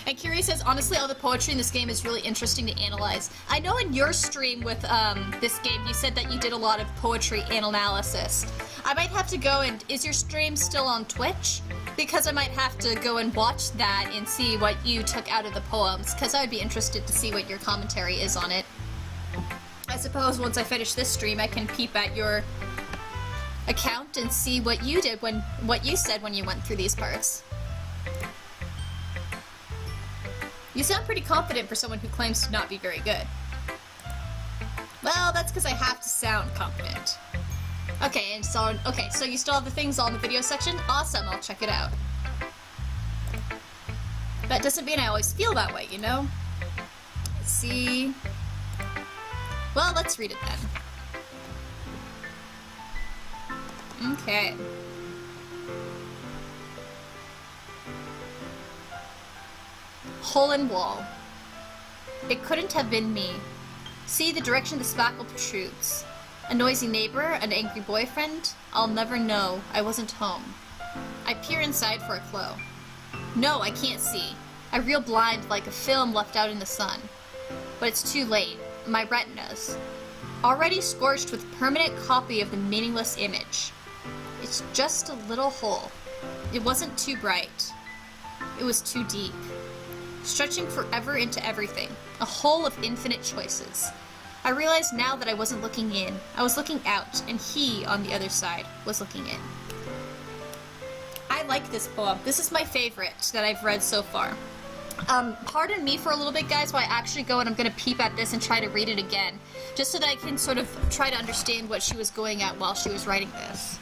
And Curie says, honestly, all the poetry in this game is really interesting to analyze. I know in your stream with this game, you said that you did a lot of poetry analysis. I might have to go and... Is your stream still on Twitch? Because I might have to go and watch that and see what you took out of the poems, because I would be interested to see what your commentary is on it. I suppose once I finish this stream, I can peep at your account and see what you did what you said when you went through these parts. You sound pretty confident for someone who claims to not be very good. Well, that's because I have to sound confident. Okay, so you still have the things all in the video section? Awesome, I'll check it out. That doesn't mean I always feel that way, you know? Let's see... Well, let's read it then. Okay. Hole in wall. It couldn't have been me. See the direction the spackle protrudes. A noisy neighbor, an angry boyfriend? I'll never know. I wasn't home. I peer inside for a glow. No, I can't see. I reel blind like a film left out in the sun. But it's too late. My retinas. Already scorched with permanent copy of the meaningless image. It's just a little hole. It wasn't too bright. It was too deep. Stretching forever into everything. A hole of infinite choices. I realized now that I wasn't looking in. I was looking out, and he, on the other side, was looking in. I like this poem. This is my favorite that I've read so far. Pardon me for a little bit, guys, while I actually go and I'm going to peep at this and try to read it again, just so that I can sort of try to understand what she was going at while she was writing this.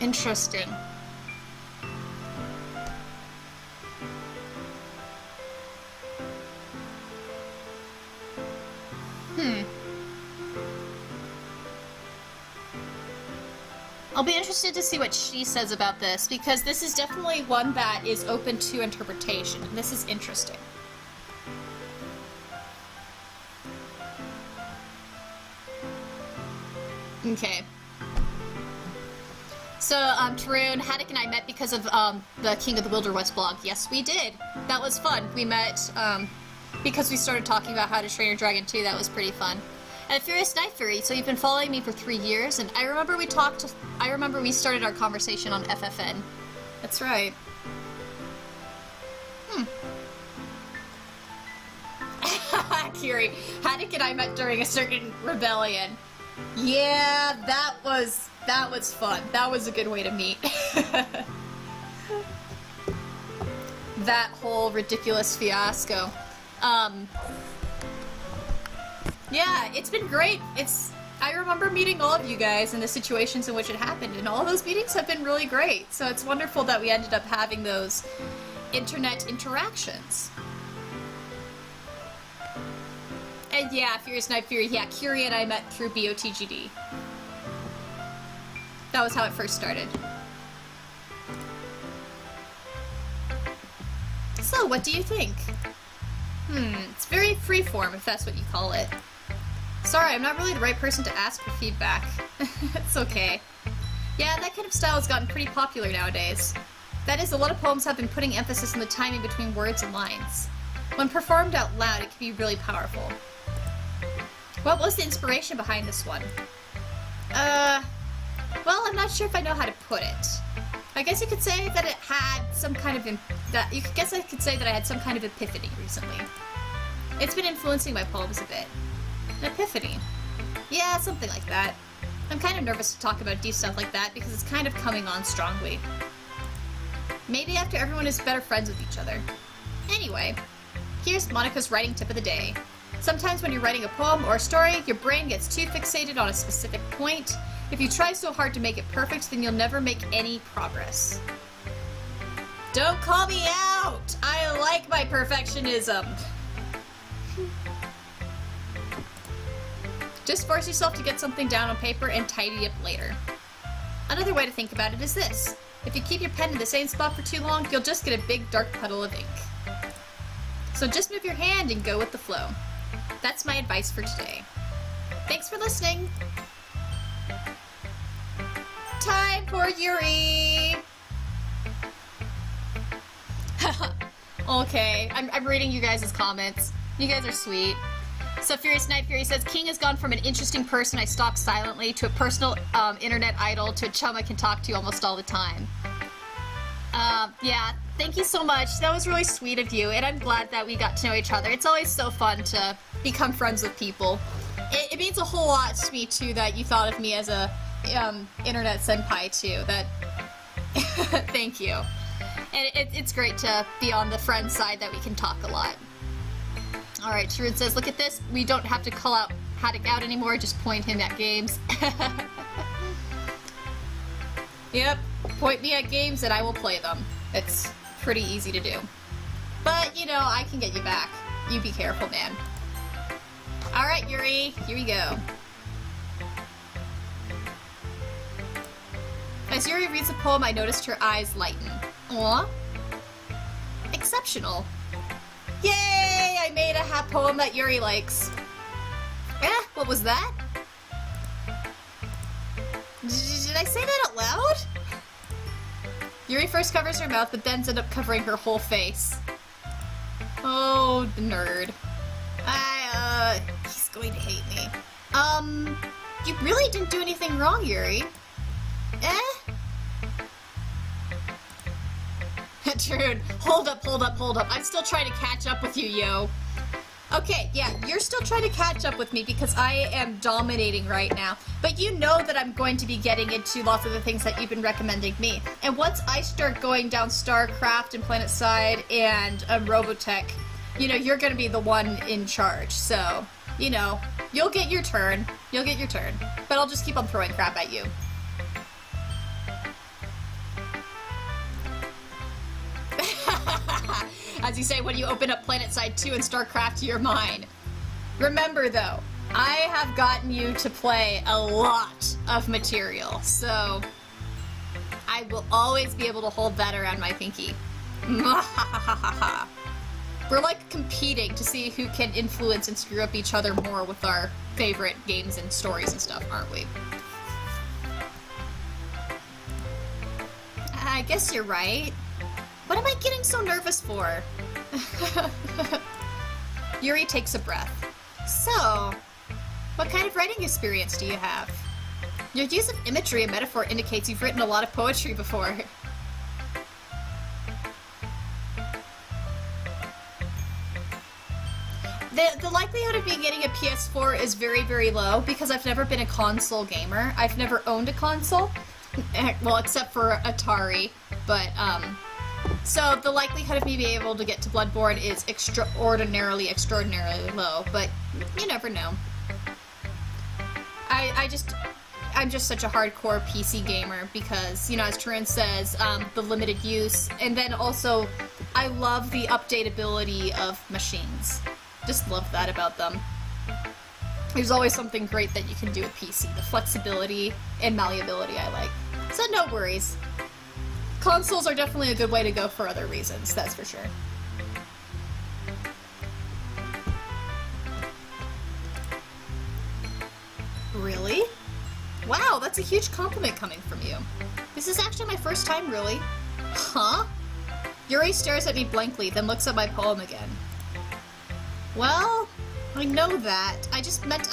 Interesting. I'll be interested to see what she says about this, because this is definitely one that is open to interpretation, and this is interesting. Okay. So, Tarun, Haddock and I met because of, the King of the Wilder West blog. Yes, we did. That was fun. We met, because we started talking about How to Train Your Dragon 2. That was pretty fun. And Furious Night Fury, so you've been following me for 3 years, and I remember we started our conversation on FFN. That's right. Kiri, Haddock and I met during a certain rebellion. Yeah, that was fun. That was a good way to meet. That whole ridiculous fiasco. Yeah, it's been great. I remember meeting all of you guys in the situations in which it happened, and all those meetings have been really great. So it's wonderful that we ended up having those internet interactions. And yeah, Furious Night Fury, yeah, Curie and I met through BOTGD. That was how it first started. So, what do you think? It's very freeform, if that's what you call it. Sorry, I'm not really the right person to ask for feedback. It's okay. Yeah, that kind of style has gotten pretty popular nowadays. That is, a lot of poems have been putting emphasis on the timing between words and lines. When performed out loud, it can be really powerful. What was the inspiration behind this one? Well, I'm not sure if I know how to put it. I guess you could say that it had some kind of I could say that I had some kind of epiphany recently. It's been influencing my poems a bit. An epiphany. Yeah, something like that. I'm kind of nervous to talk about deep stuff like that because it's kind of coming on strongly. Maybe after everyone is better friends with each other. Anyway, here's Monica's writing tip of the day. Sometimes when you're writing a poem or a story, your brain gets too fixated on a specific point. If you try so hard to make it perfect, then you'll never make any progress. Don't call me out! I like my perfectionism. Just force yourself to get something down on paper and tidy up later. Another way to think about it is this. If you keep your pen in the same spot for too long, you'll just get a big dark puddle of ink. So just move your hand and go with the flow. That's my advice for today. Thanks for listening. Time for Yuri! Okay, I'm reading you guys' comments. You guys are sweet. So Furious Night Fury says, King has gone from an interesting person I stalk silently to a personal internet idol to a chum I can talk to almost all the time. Yeah, thank you so much. That was really sweet of you, and I'm glad that we got to know each other. It's always so fun to become friends with people. It means a whole lot to me, too, that you thought of me as a internet senpai, too. That thank you. And it's great to be on the friend side that we can talk a lot. Alright, Shrewd says, look at this. We don't have to call out Haddock out anymore, just point him at games. Yep, point me at games and I will play them. It's pretty easy to do. But, you know, I can get you back. You be careful, man. Alright, Yuri, here we go. As Yuri reads the poem, I noticed her eyes lighten. Aw. Exceptional. Yay! I made a poem that Yuri likes. What was that? Did I say that out loud? Yuri first covers her mouth, but then ends up covering her whole face. Oh, the nerd. He's going to hate me. You really didn't do anything wrong, Yuri. Dude, hold up. I'm still trying to catch up with you, yo. Okay, yeah, you're still trying to catch up with me because I am dominating right now. But you know that I'm going to be getting into lots of the things that you've been recommending me. And once I start going down StarCraft and PlanetSide and Robotech, you know, you're going to be the one in charge. So, you know, you'll get your turn. But I'll just keep on throwing crap at you. As you say, when you open up PlanetSide 2 and StarCraft, you're mine. Remember, though, I have gotten you to play a lot of material, so I will always be able to hold that around my pinky. We're like competing to see who can influence and screw up each other more with our favorite games and stories and stuff, aren't we? I guess you're right. What am I getting so nervous for? Yuri takes a breath. So, what kind of writing experience do you have? Your use of imagery and metaphor indicates you've written a lot of poetry before. The likelihood of me getting a PS4 is very, very low because I've never been a console gamer. I've never owned a console. Well, except for Atari, but, so the likelihood of me being able to get to Bloodborne is extraordinarily low, but you never know. I'm just such a hardcore PC gamer because, you know, as Turin says, the limited use, and then also, I love the updatability of machines. Just love that about them. There's always something great that you can do with PC. The flexibility and malleability I like. So no worries. Consoles are definitely a good way to go for other reasons, that's for sure. Really? Wow, that's a huge compliment coming from you. This is actually my first time, really. Huh? Yuri stares at me blankly, then looks at my poem again. Well, I know that. I just meant,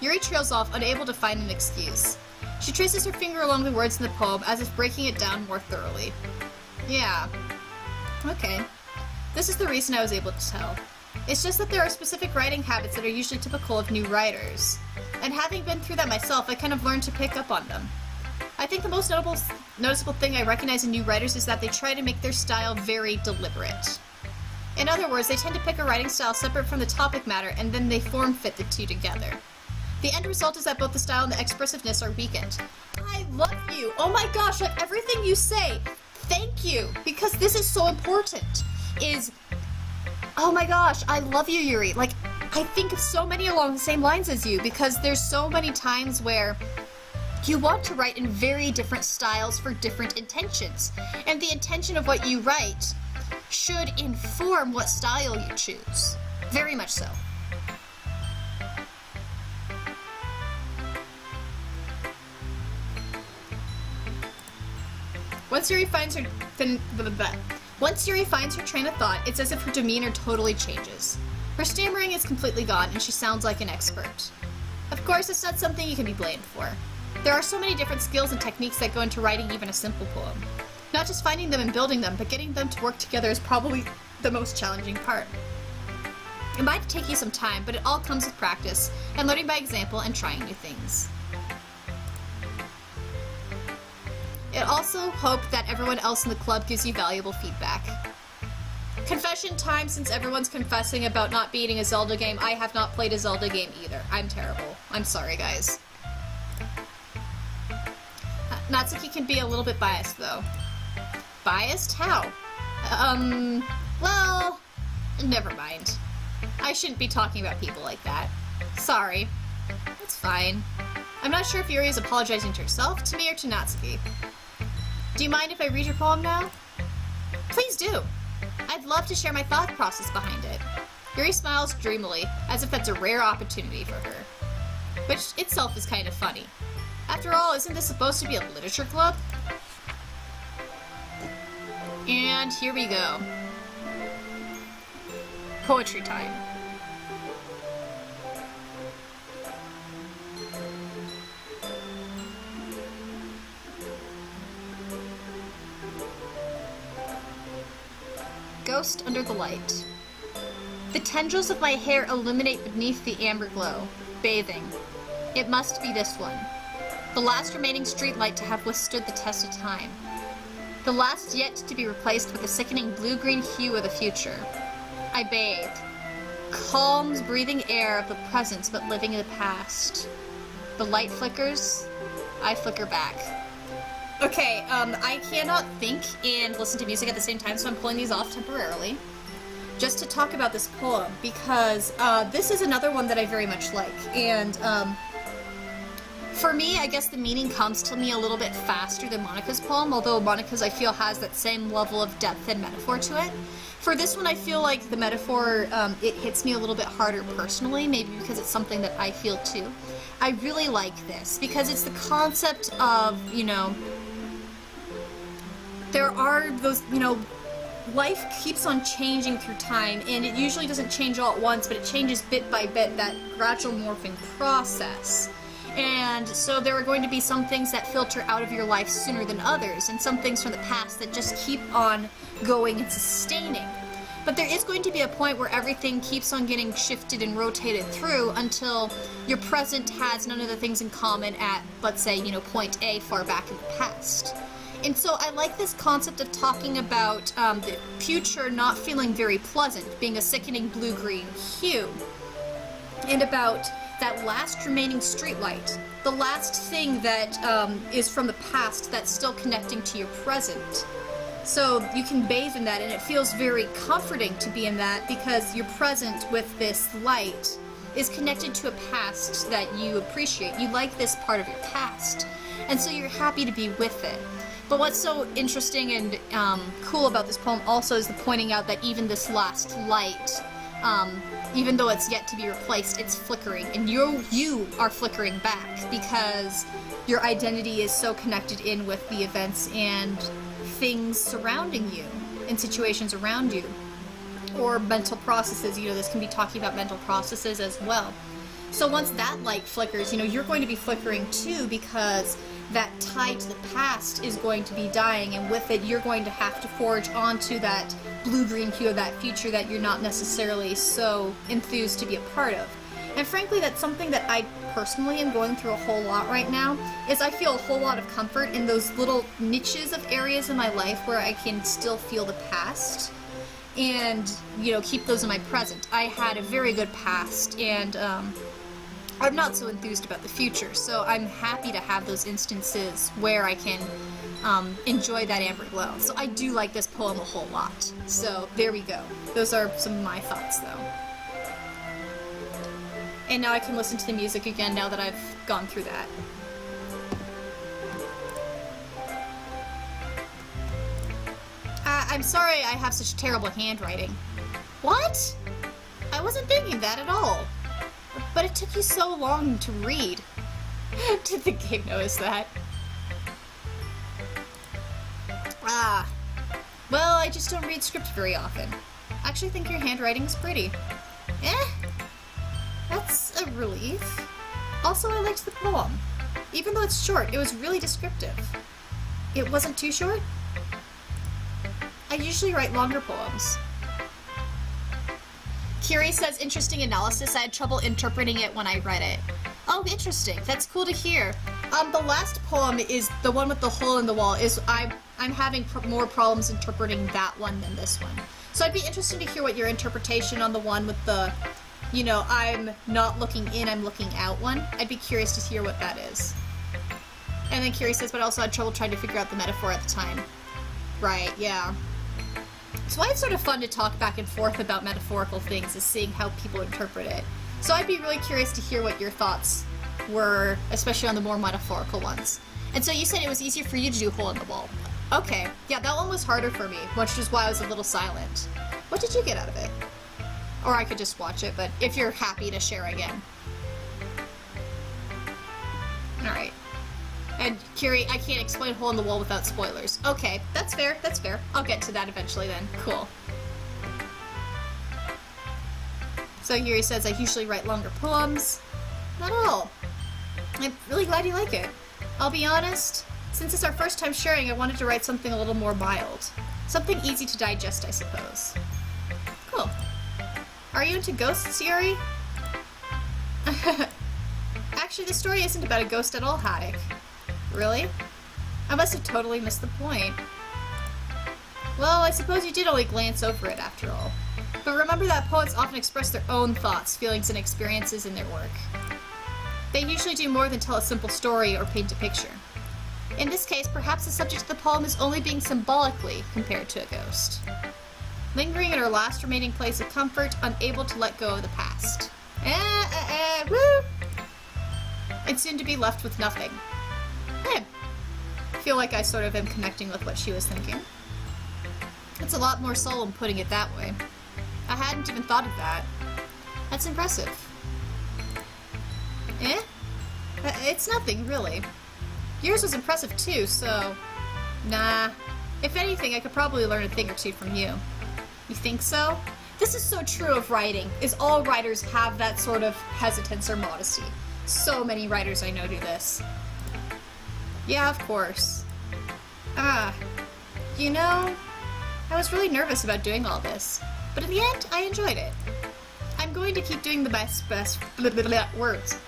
Yuri trails off, unable to find an excuse. She traces her finger along the words in the poem, as if breaking it down more thoroughly. Yeah. Okay. This is the reason I was able to tell. It's just that there are specific writing habits that are usually typical of new writers. And having been through that myself, I kind of learned to pick up on them. I think the most noticeable thing I recognize in new writers is that they try to make their style very deliberate. In other words, they tend to pick a writing style separate from the topic matter, and then they form-fit the two together. The end result is that both the style and the expressiveness are weakened. I love you! Oh my gosh, like everything you say, thank you! Because this is so important, oh my gosh, I love you, Yuri. Like, I think of so many along the same lines as you, because there's so many times where you want to write in very different styles for different intentions, and the intention of what you write should inform what style you choose. Very much so. Once Yuri finds her train of thought, it's as if her demeanor totally changes. Her stammering is completely gone, and she sounds like an expert. Of course, it's not something you can be blamed for. There are so many different skills and techniques that go into writing even a simple poem. Not just finding them and building them, but getting them to work together is probably the most challenging part. It might take you some time, but it all comes with practice, and learning by example and trying new things. I also hope that everyone else in the club gives you valuable feedback. Confession time, since everyone's confessing about not beating a Zelda game, I have not played a Zelda game either. I'm terrible. I'm sorry, guys. Natsuki can be a little bit biased, though. Biased? How? Well, never mind. I shouldn't be talking about people like that. Sorry. It's fine. I'm not sure if Yuri is apologizing to herself, to me, or to Natsuki. Do you mind if I read your poem now? Please do! I'd love to share my thought process behind it. Yuri smiles dreamily, as if that's a rare opportunity for her. Which itself is kind of funny. After all, isn't this supposed to be a literature club? And here we go. Poetry time. Ghost under the light. The tendrils of my hair illuminate beneath the amber glow, bathing. It must be this one. The last remaining streetlight to have withstood the test of time. The last yet to be replaced with the sickening blue-green hue of the future. I bathe. Calm, breathing air of the present but living in the past. The light flickers. I flicker back. Okay, I cannot think and listen to music at the same time, so I'm pulling these off temporarily. Just to talk about this poem, because this is another one that I very much like. And for me, I guess the meaning comes to me a little bit faster than Monica's poem, although Monica's, I feel, has that same level of depth and metaphor to it. For this one, I feel like the metaphor, it hits me a little bit harder personally, maybe because it's something that I feel too. I really like this, because it's the concept of, you know, there are those, you know, life keeps on changing through time, and it usually doesn't change all at once, but it changes bit by bit, that gradual morphing process. And so there are going to be some things that filter out of your life sooner than others, and some things from the past that just keep on going and sustaining. But there is going to be a point where everything keeps on getting shifted and rotated through until your present has none of the things in common at, let's say, you know, point A far back in the past. And so I like this concept of talking about the future not feeling very pleasant, being a sickening blue-green hue, and about that last remaining streetlight, the last thing that is from the past that's still connecting to your present. So you can bathe in that, and it feels very comforting to be in that, because your present with this light is connected to a past that you appreciate. You like this part of your past, and so you're happy to be with it. But what's so interesting and cool about this poem also is the pointing out that even this last light, even though it's yet to be replaced, it's flickering, and you are flickering back, because your identity is so connected in with the events and things surrounding you, and situations around you, or mental processes. You know, this can be talking about mental processes as well. So once that light flickers, you know, you're going to be flickering too, because that tie to the past is going to be dying, and with it you're going to have to forge onto that blue-green hue of that future that you're not necessarily so enthused to be a part of. And frankly, that's something that I personally am going through a whole lot right now, is I feel a whole lot of comfort in those little niches of areas in my life where I can still feel the past. and, you know, keep those in my present. I had a very good past, and I'm not so enthused about the future, so I'm happy to have those instances where I can enjoy that amber glow. So I do like this poem a whole lot. So there we go. Those are some of my thoughts, though. And now I can listen to the music again now that I've gone through that. I'm sorry I have such terrible handwriting. What? I wasn't thinking that at all. But it took you so long to read. Did the game notice that? Ah. Well, I just don't read script very often. I actually think your handwriting's pretty. Eh? That's a relief. Also, I liked the poem. Even though it's short, it was really descriptive. It wasn't too short? I usually write longer poems. Kiri says, interesting analysis. I had trouble interpreting it when I read it. Oh, interesting. That's cool to hear. The last poem is the one with the hole in the wall. I'm having more problems interpreting that one than this one. So I'd be interested to hear what your interpretation on the one with the, you know, I'm not looking in, I'm looking out one. I'd be curious to hear what that is. And then Kiri says, but I also had trouble trying to figure out the metaphor at the time. Right, yeah. So why it's sort of fun to talk back and forth about metaphorical things is seeing how people interpret it. So I'd be really curious to hear what your thoughts were, especially on the more metaphorical ones. And so you said it was easier for you to do hole in the wall. Okay, yeah, that one was harder for me, which is why I was a little silent. What did you get out of it? Or I could just watch it, but if you're happy to share again. Alright. And Kiri, I can't explain hole in the wall without spoilers. Okay, that's fair, that's fair. I'll get to that eventually then. Cool. So Yuri says, I usually write longer poems. Not at all. I'm really glad you like it. I'll be honest, since it's our first time sharing, I wanted to write something a little more mild. Something easy to digest, I suppose. Cool. Are you into ghosts, Yuri? Actually, the story isn't about a ghost at all, Haddock. Really? I must have totally missed the point. Well, I suppose you did only glance over it after all. But remember that poets often express their own thoughts, feelings, and experiences in their work. They usually do more than tell a simple story or paint a picture. In this case, perhaps the subject of the poem is only being symbolically compared to a ghost. Lingering in her last remaining place of comfort, unable to let go of the past. Woo! And soon to be left with nothing. I feel like I sort of am connecting with what she was thinking. It's a lot more solemn putting it that way. I hadn't even thought of that. That's impressive. It's nothing, really. Yours was impressive too, so... Nah. If anything, I could probably learn a thing or two from you. You think so? This is so true of writing, is all writers have that sort of hesitance or modesty. So many writers I know do this. Yeah, of course. You know, I was really nervous about doing all this, but in the end, I enjoyed it. I'm going to keep doing the best words.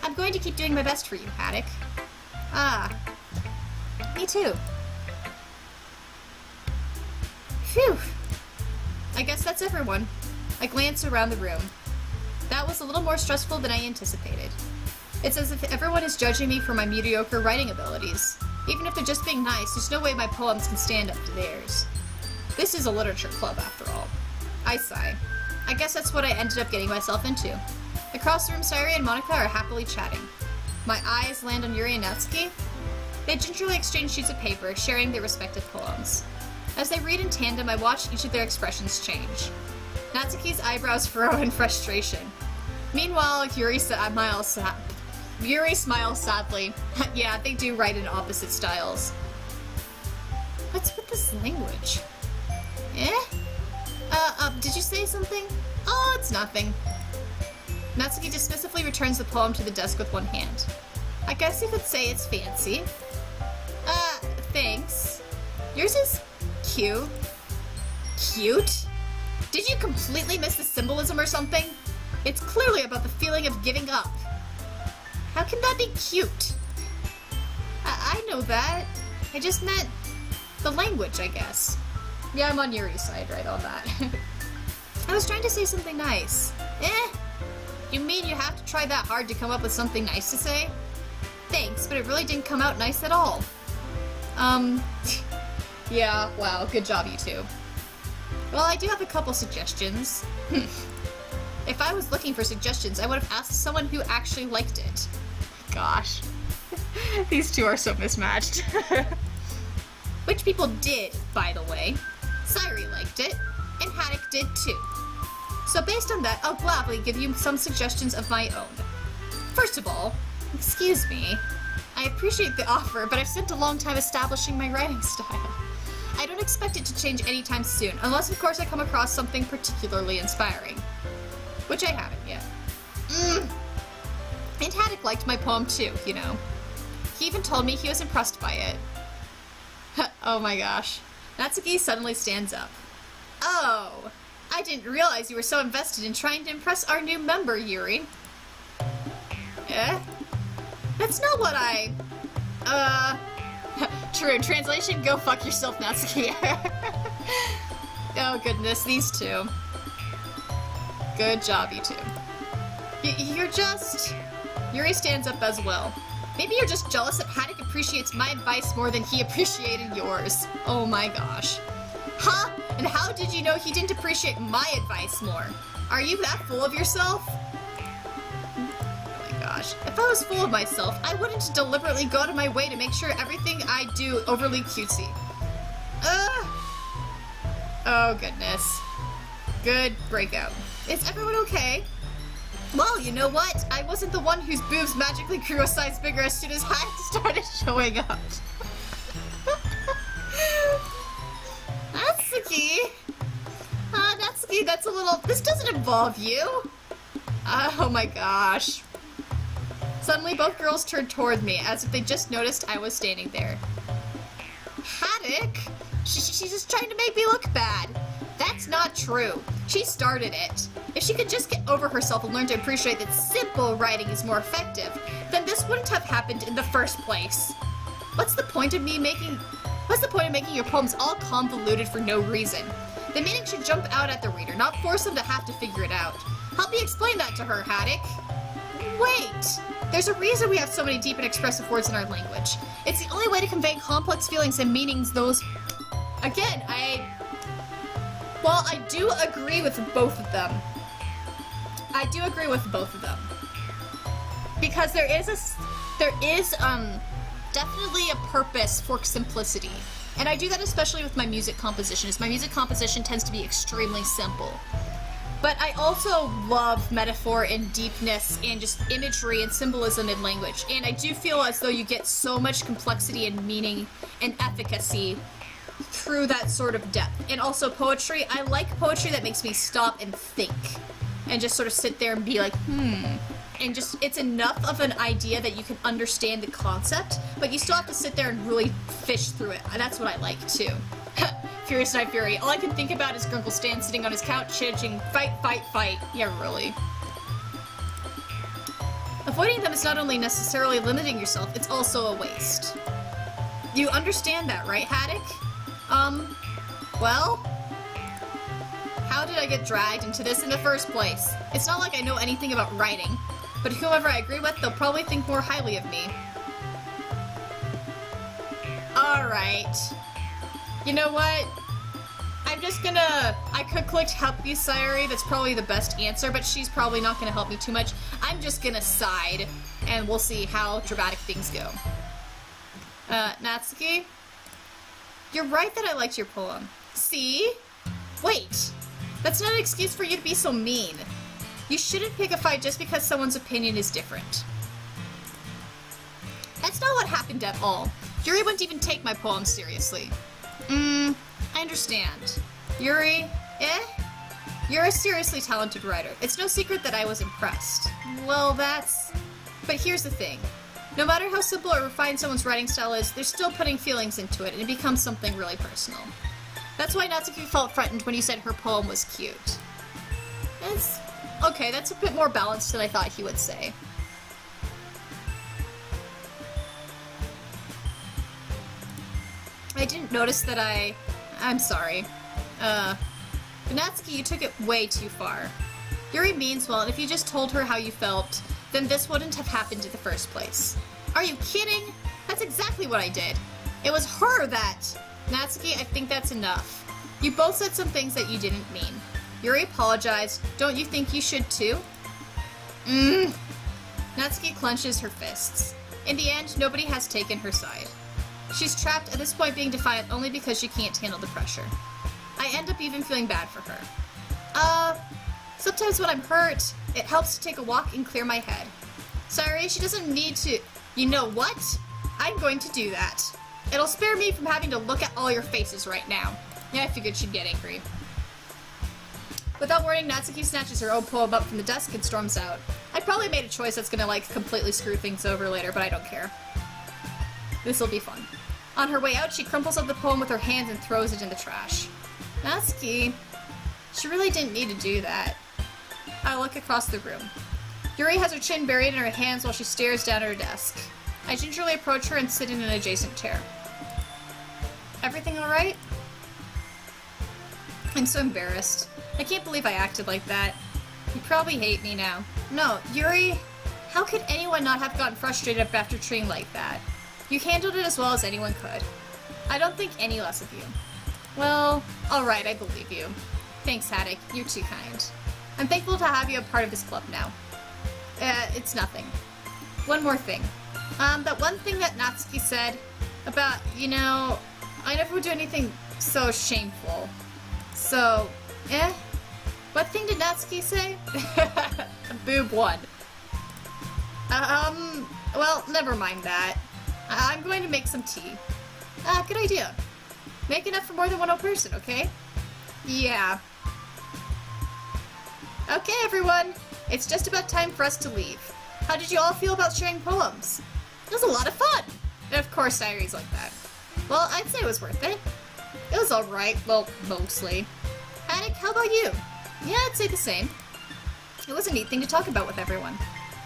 I'm going to keep doing my best for you, Haddock. Me too. Phew. I guess that's everyone. I glanced around the room. That was a little more stressful than I anticipated. It's as if everyone is judging me for my mediocre writing abilities. Even if they're just being nice, there's no way my poems can stand up to theirs. This is a literature club, after all. I sigh. I guess that's what I ended up getting myself into. Across the room, Sayuri and Monica are happily chatting. My eyes land on Yuri and Natsuki. They gingerly exchange sheets of paper, sharing their respective poems. As they read in tandem, I watch each of their expressions change. Natsuki's eyebrows furrow in frustration. Meanwhile, Yuri smiles sadly. Yeah, they do write in opposite styles. What's with this language? Did you say something? Oh, it's nothing. Natsuki dismissively returns the poem to the desk with one hand. I guess you could say it's fancy. Thanks. Yours is cute. Cute? Did you completely miss the symbolism or something? It's clearly about the feeling of giving up. How can that be cute? I know that. I just meant the language, I guess. Yeah, I'm on Yuri's side right on that. I was trying to say something nice. You mean you have to try that hard to come up with something nice to say? Thanks, but it really didn't come out nice at all. Yeah, wow, good job, you two. Well, I do have a couple suggestions. If I was looking for suggestions, I would have asked someone who actually liked it. Gosh. These two are so mismatched. Which people did, by the way. Sairi liked it, and Haddock did too. So based on that, I'll gladly give you some suggestions of my own. First of all, excuse me, I appreciate the offer, but I've spent a long time establishing my writing style. I don't expect it to change anytime soon, unless of course I come across something particularly inspiring. Which I haven't yet. And Haddock liked my poem too, you know. He even told me he was impressed by it. Oh my gosh. Natsuki suddenly stands up. Oh, I didn't realize you were so invested in trying to impress our new member, Yuri. That's not what I... True, translation, go fuck yourself, Natsuki. Oh goodness, these two. Good job, you two. You're just... Yuri stands up as well. Maybe you're just jealous that Haddock appreciates my advice more than he appreciated yours. Oh my gosh. Huh? And how did you know he didn't appreciate my advice more? Are you that full of yourself? Oh my gosh. If I was full of myself, I wouldn't deliberately go out of my way to make sure everything I do overly cutesy. Oh goodness. Good breakout. Is everyone okay? Well, you know what? I wasn't the one whose boobs magically grew a size bigger as soon as Haddock started showing up. Natsuki! Natsuki, that's a little... This doesn't involve you! Oh my gosh. Suddenly, both girls turned toward me, as if they just noticed I was standing there. Haddock? She's just trying to make me look bad. That's not true. She started it. If she could just get over herself and learn to appreciate that simple writing is more effective, then this wouldn't have happened in the first place. What's the point of making your poems all convoluted for no reason? The meaning should jump out at the reader, not force them to have to figure it out. Help me explain that to her, Haddock. Wait! There's a reason we have so many deep and expressive words in our language. It's the only way to convey complex feelings and meanings those... Again, Well, I do agree with both of them. I do agree with both of them. Because there is definitely a purpose for simplicity. And I do that especially with my music composition, as my music composition tends to be extremely simple. But I also love metaphor and deepness and just imagery and symbolism in language. And I do feel as though you get so much complexity and meaning and efficacy through that sort of depth. And also poetry, I like poetry that makes me stop and think. And just sort of sit there and be like, And just, it's enough of an idea that you can understand the concept, but you still have to sit there and really fish through it. And that's what I like, too. Furious Night Fury. All I can think about is Grunkle Stan sitting on his couch chanting, fight, fight, fight. Yeah, really. Avoiding them is not only necessarily limiting yourself, it's also a waste. You understand that, right, Haddock? Well? How did I get dragged into this in the first place? It's not like I know anything about writing, but whoever I agree with, they'll probably think more highly of me. Alright. You know what? I'm just gonna... I could click help you, Sairi. That's probably the best answer, but she's probably not gonna help me too much. I'm just gonna side, and we'll see how dramatic things go. Natsuki? You're right that I liked your poem. See? Wait. That's not an excuse for you to be so mean. You shouldn't pick a fight just because someone's opinion is different. That's not what happened at all. Yuri wouldn't even take my poem seriously. I understand. Yuri, You're a seriously talented writer. It's no secret that I was impressed. Well, that's... But here's the thing. No matter how simple or refined someone's writing style is, they're still putting feelings into it, and it becomes something really personal. That's why Natsuki felt frightened when you said her poem was cute. It's... Okay, that's a bit more balanced than I thought he would say. I didn't notice that I'm sorry. But Natsuki, you took it way too far. Yuri means well, and if you just told her how you felt, then this wouldn't have happened in the first place. Are you kidding? That's exactly what I did. It was her that... Natsuki, I think that's enough. You both said some things that you didn't mean. Yuri apologized. Don't you think you should too? Natsuki clenches her fists. In the end, nobody has taken her side. She's trapped at this point being defiant only because she can't handle the pressure. I end up even feeling bad for her. Sometimes when I'm hurt, it helps to take a walk and clear my head. Sorry, she doesn't need to... You know what? I'm going to do that. It'll spare me from having to look at all your faces right now. Yeah, I figured she'd get angry. Without warning, Natsuki snatches her own poem up from the desk and storms out. I probably made a choice that's gonna, like, completely screw things over later, but I don't care. This'll be fun. On her way out, she crumples up the poem with her hands and throws it in the trash. Natsuki, she really didn't need to do that. I look across the room. Yuri has her chin buried in her hands while she stares down at her desk. I gingerly approach her and sit in an adjacent chair. Everything alright? I'm so embarrassed. I can't believe I acted like that. You probably hate me now. No, Yuri, how could anyone not have gotten frustrated after treating like that? You handled it as well as anyone could. I don't think any less of you. Well, alright, I believe you. Thanks, Haddock. You're too kind. I'm thankful to have you a part of this club now. It's nothing. One more thing. That one thing that Natsuki said about, you know, I never would do anything so shameful. So, what thing did Natsuki say? Boob one. Well, never mind that. I'm going to make some tea. Good idea. Make enough for more than one person, okay? Yeah. Okay, everyone. It's just about time for us to leave. How did you all feel about sharing poems? It was a lot of fun. And of course, Diary's like that. Well, I'd say it was worth it. It was alright. Well, mostly. Haddock, how about you? Yeah, I'd say the same. It was a neat thing to talk about with everyone.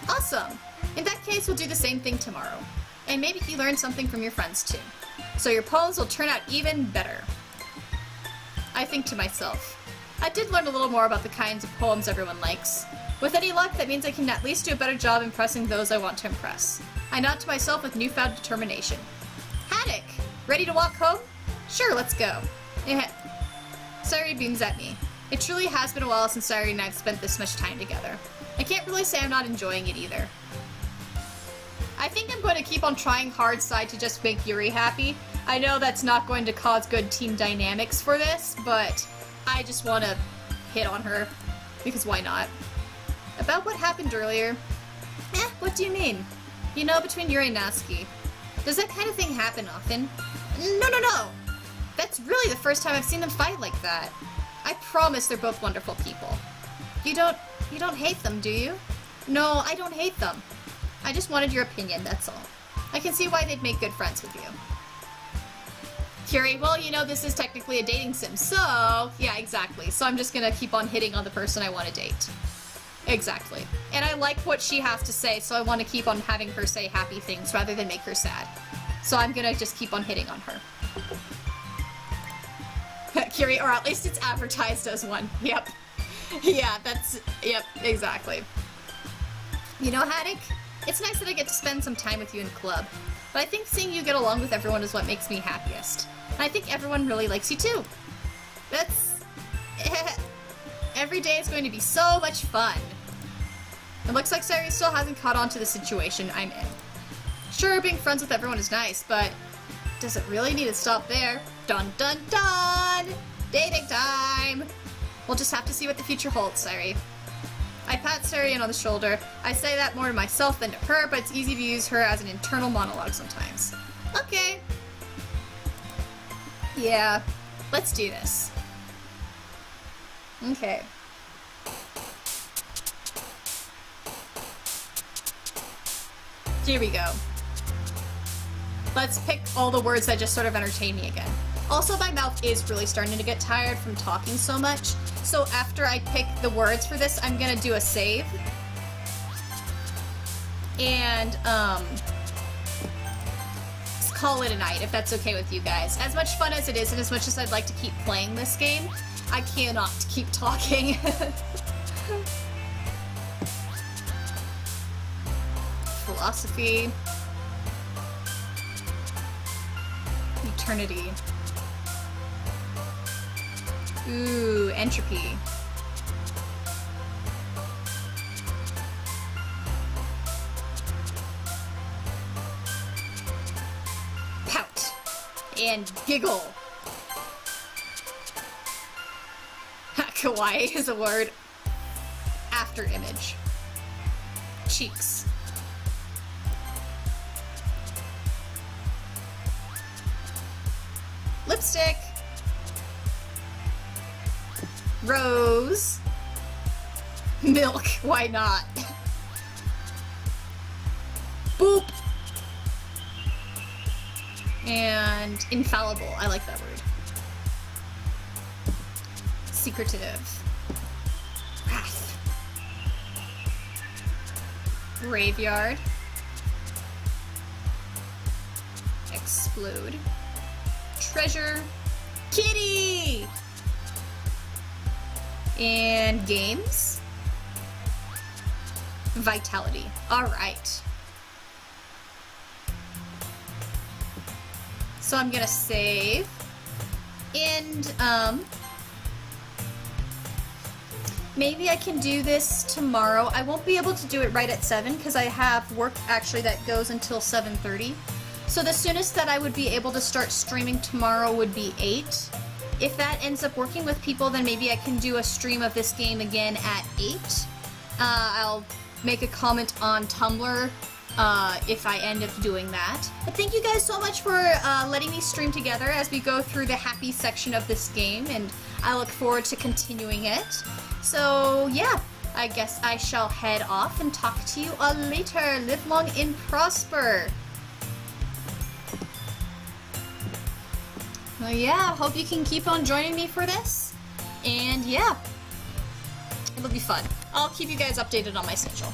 Awesome. In that case, we'll do the same thing tomorrow. And maybe you learn something from your friends too. So your poems will turn out even better. I think to myself, I did learn a little more about the kinds of poems everyone likes. With any luck, that means I can at least do a better job impressing those I want to impress. I nod to myself with newfound determination. Haddock, ready to walk home? Sure, let's go. Sayuri beams at me. It truly has been a while since Sayuri and I have spent this much time together. I can't really say I'm not enjoying it either. I think I'm going to keep on trying hard side to just make Yuri happy. I know that's not going to cause good team dynamics for this, but I just want to hit on her, because why not? About what happened earlier? What do you mean? You know, between Yuri and Natsuki. Does that kind of thing happen often? No! That's really the first time I've seen them fight like that. I promise they're both wonderful people. You don't hate them, do you? No, I don't hate them. I just wanted your opinion, that's all. I can see why they'd make good friends with you. Yuri, well, you know, this is technically a dating sim, so... Yeah, exactly. So I'm just gonna keep on hitting on the person I want to date. Exactly. And I like what she has to say, so I want to keep on having her say happy things rather than make her sad. So I'm gonna just keep on hitting on her. Kiri, or at least it's advertised as one. Yep. Yeah, yep, exactly. You know, Haddock, it's nice that I get to spend some time with you in the club, but I think seeing you get along with everyone is what makes me happiest. And I think everyone really likes you too. Every day is going to be so much fun. It looks like Sayuri still hasn't caught on to the situation I'm in. Sure, being friends with everyone is nice, but does it really need to stop there? Dun dun dun! Dating time! We'll just have to see what the future holds, Sayuri. I pat Sayuri on the shoulder. I say that more to myself than to her, but it's easy to use her as an internal monologue sometimes. Okay. Yeah, let's do this. Okay. Here we go. Let's pick all the words that just sort of entertain me again. Also, my mouth is really starting to get tired from talking so much, so after I pick the words for this, I'm gonna do a save. And, call it a night, if that's okay with you guys. As much fun as it is, and as much as I'd like to keep playing this game, I cannot keep talking. Philosophy. Eternity. Ooh, entropy. Pout. And giggle. Kawaii is a word. After image. Cheeks. Lipstick. Rose. Milk. Why not? Boop. And infallible. I like that word. Secretive. Wrath. Graveyard. Explode. Treasure. Kitty! And games. Vitality. Alright. So I'm gonna save. And, maybe I can do this tomorrow. I won't be able to do it right at 7 because I have work actually that goes until 7:30. So the soonest that I would be able to start streaming tomorrow would be 8. If that ends up working with people, then maybe I can do a stream of this game again at 8. I'll make a comment on Tumblr if I end up doing that. But thank you guys so much for letting me stream together as we go through the happy section of this game, and I look forward to continuing it. So yeah, I guess I shall head off and talk to you all later. Live long and prosper. Well, yeah, hope you can keep on joining me for this. And yeah, it'll be fun. I'll keep you guys updated on my schedule.